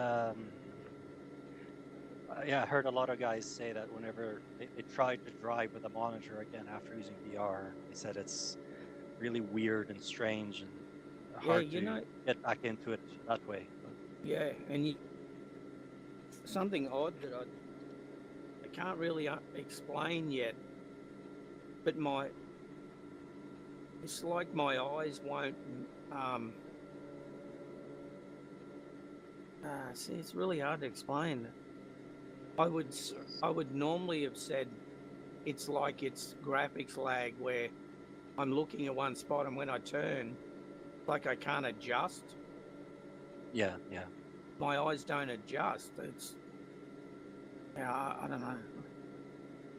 yeah, I heard a lot of guys say that whenever they tried to drive with a monitor again after using VR, they said it's really weird and strange and hard you to know, get back into it that way. yeah, and something odd that I can't really explain yet, but it's like my eyes won't. See, it's really hard to explain. I would normally have said it's like it's graphics lag where I'm looking at one spot and when I turn, like I can't adjust. Yeah, yeah. My eyes don't adjust. I don't know.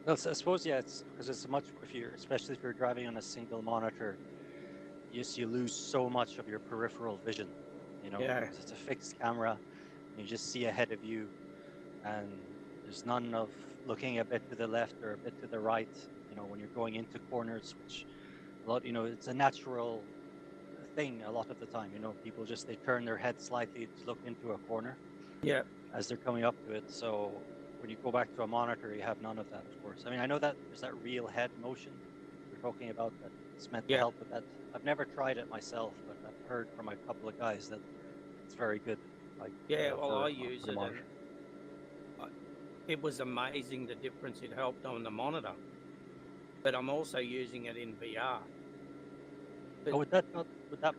Well, I suppose yeah, it's because it's much especially if you're driving on a single monitor, you lose so much of your peripheral vision. You know, Yeah. 'cause it's a fixed camera, and you just see ahead of you, and there's none of looking a bit to the left or a bit to the right. You know, when you're going into corners, which it's a natural thing a lot of the time. You know, people they turn their head slightly to look into a corner. Yeah. As they're coming up to it. So when you go back to a monitor, you have none of that, of course. I mean, I know that there's that real head motion you're talking about that it's meant to help with that. I've never tried it myself, but I've heard from a couple of guys that it's very good. Like I use it, and it was amazing the difference it helped on the monitor. But I'm also using it in VR. But would that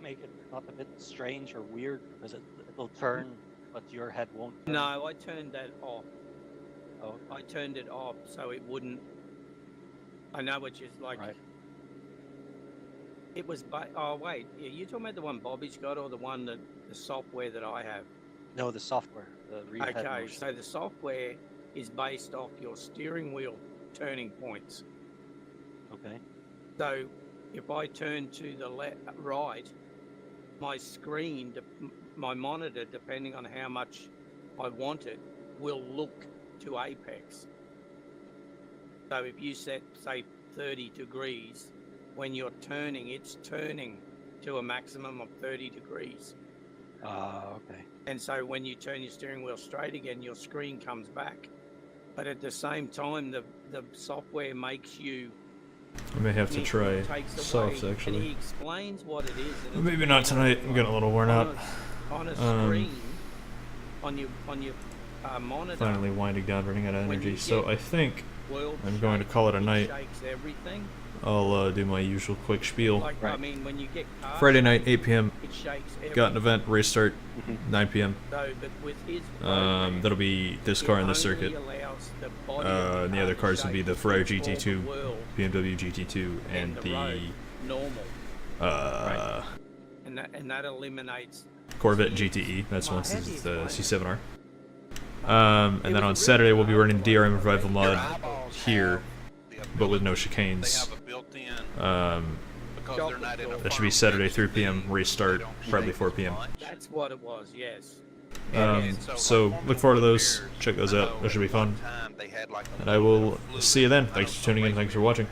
make it not a bit strange or weird because it'll turn, but your head won't turn? No, I turned that off. Oh, I turned it off so it wouldn't. I know which is like. Right. It was. Oh wait, you talking about the one Bobby's got or the one the software that I have? No, the software, the real head Okay, motion. so the software is based off your steering wheel turning points. Okay. So if I turn to the right, my screen, my monitor, depending on how much I want it, will look to apex. So if you set, say, 30 degrees, when you're turning, it's turning to a maximum of 30 degrees. Okay. And so when you turn your steering wheel straight again, your screen comes back. But at the same time, the software makes you... I may have to try takes softs away, actually. And he explains what it is. And Maybe not tonight. I'm getting a little worn out. On a screen, on your monitor. Finally winding down, running out of when energy. you So get I think world I'm going to call it a night. Shakes everything. I'll do my usual quick spiel. Like, I mean, when you get cars, Friday night, 8 p.m. it shakes everything. Got an event, race start, 9 p.m. So, but with his program, That'll be this car on this it only circuit. allows the body And the other to cars would be shake the Ferrari all the GT2, world BMW GT2, and the road normal, and that eliminates Corvette GTE. That's once it's the C7R. And then on Saturday we'll be running DRM Revival Mod here, but with no chicanes. That should be Saturday 3 p.m. race start, probably 4 p.m. That's what it was. Yes. So look forward to those. Check those out. That should be fun. And I will see you then. Thanks for tuning in. Thanks for watching.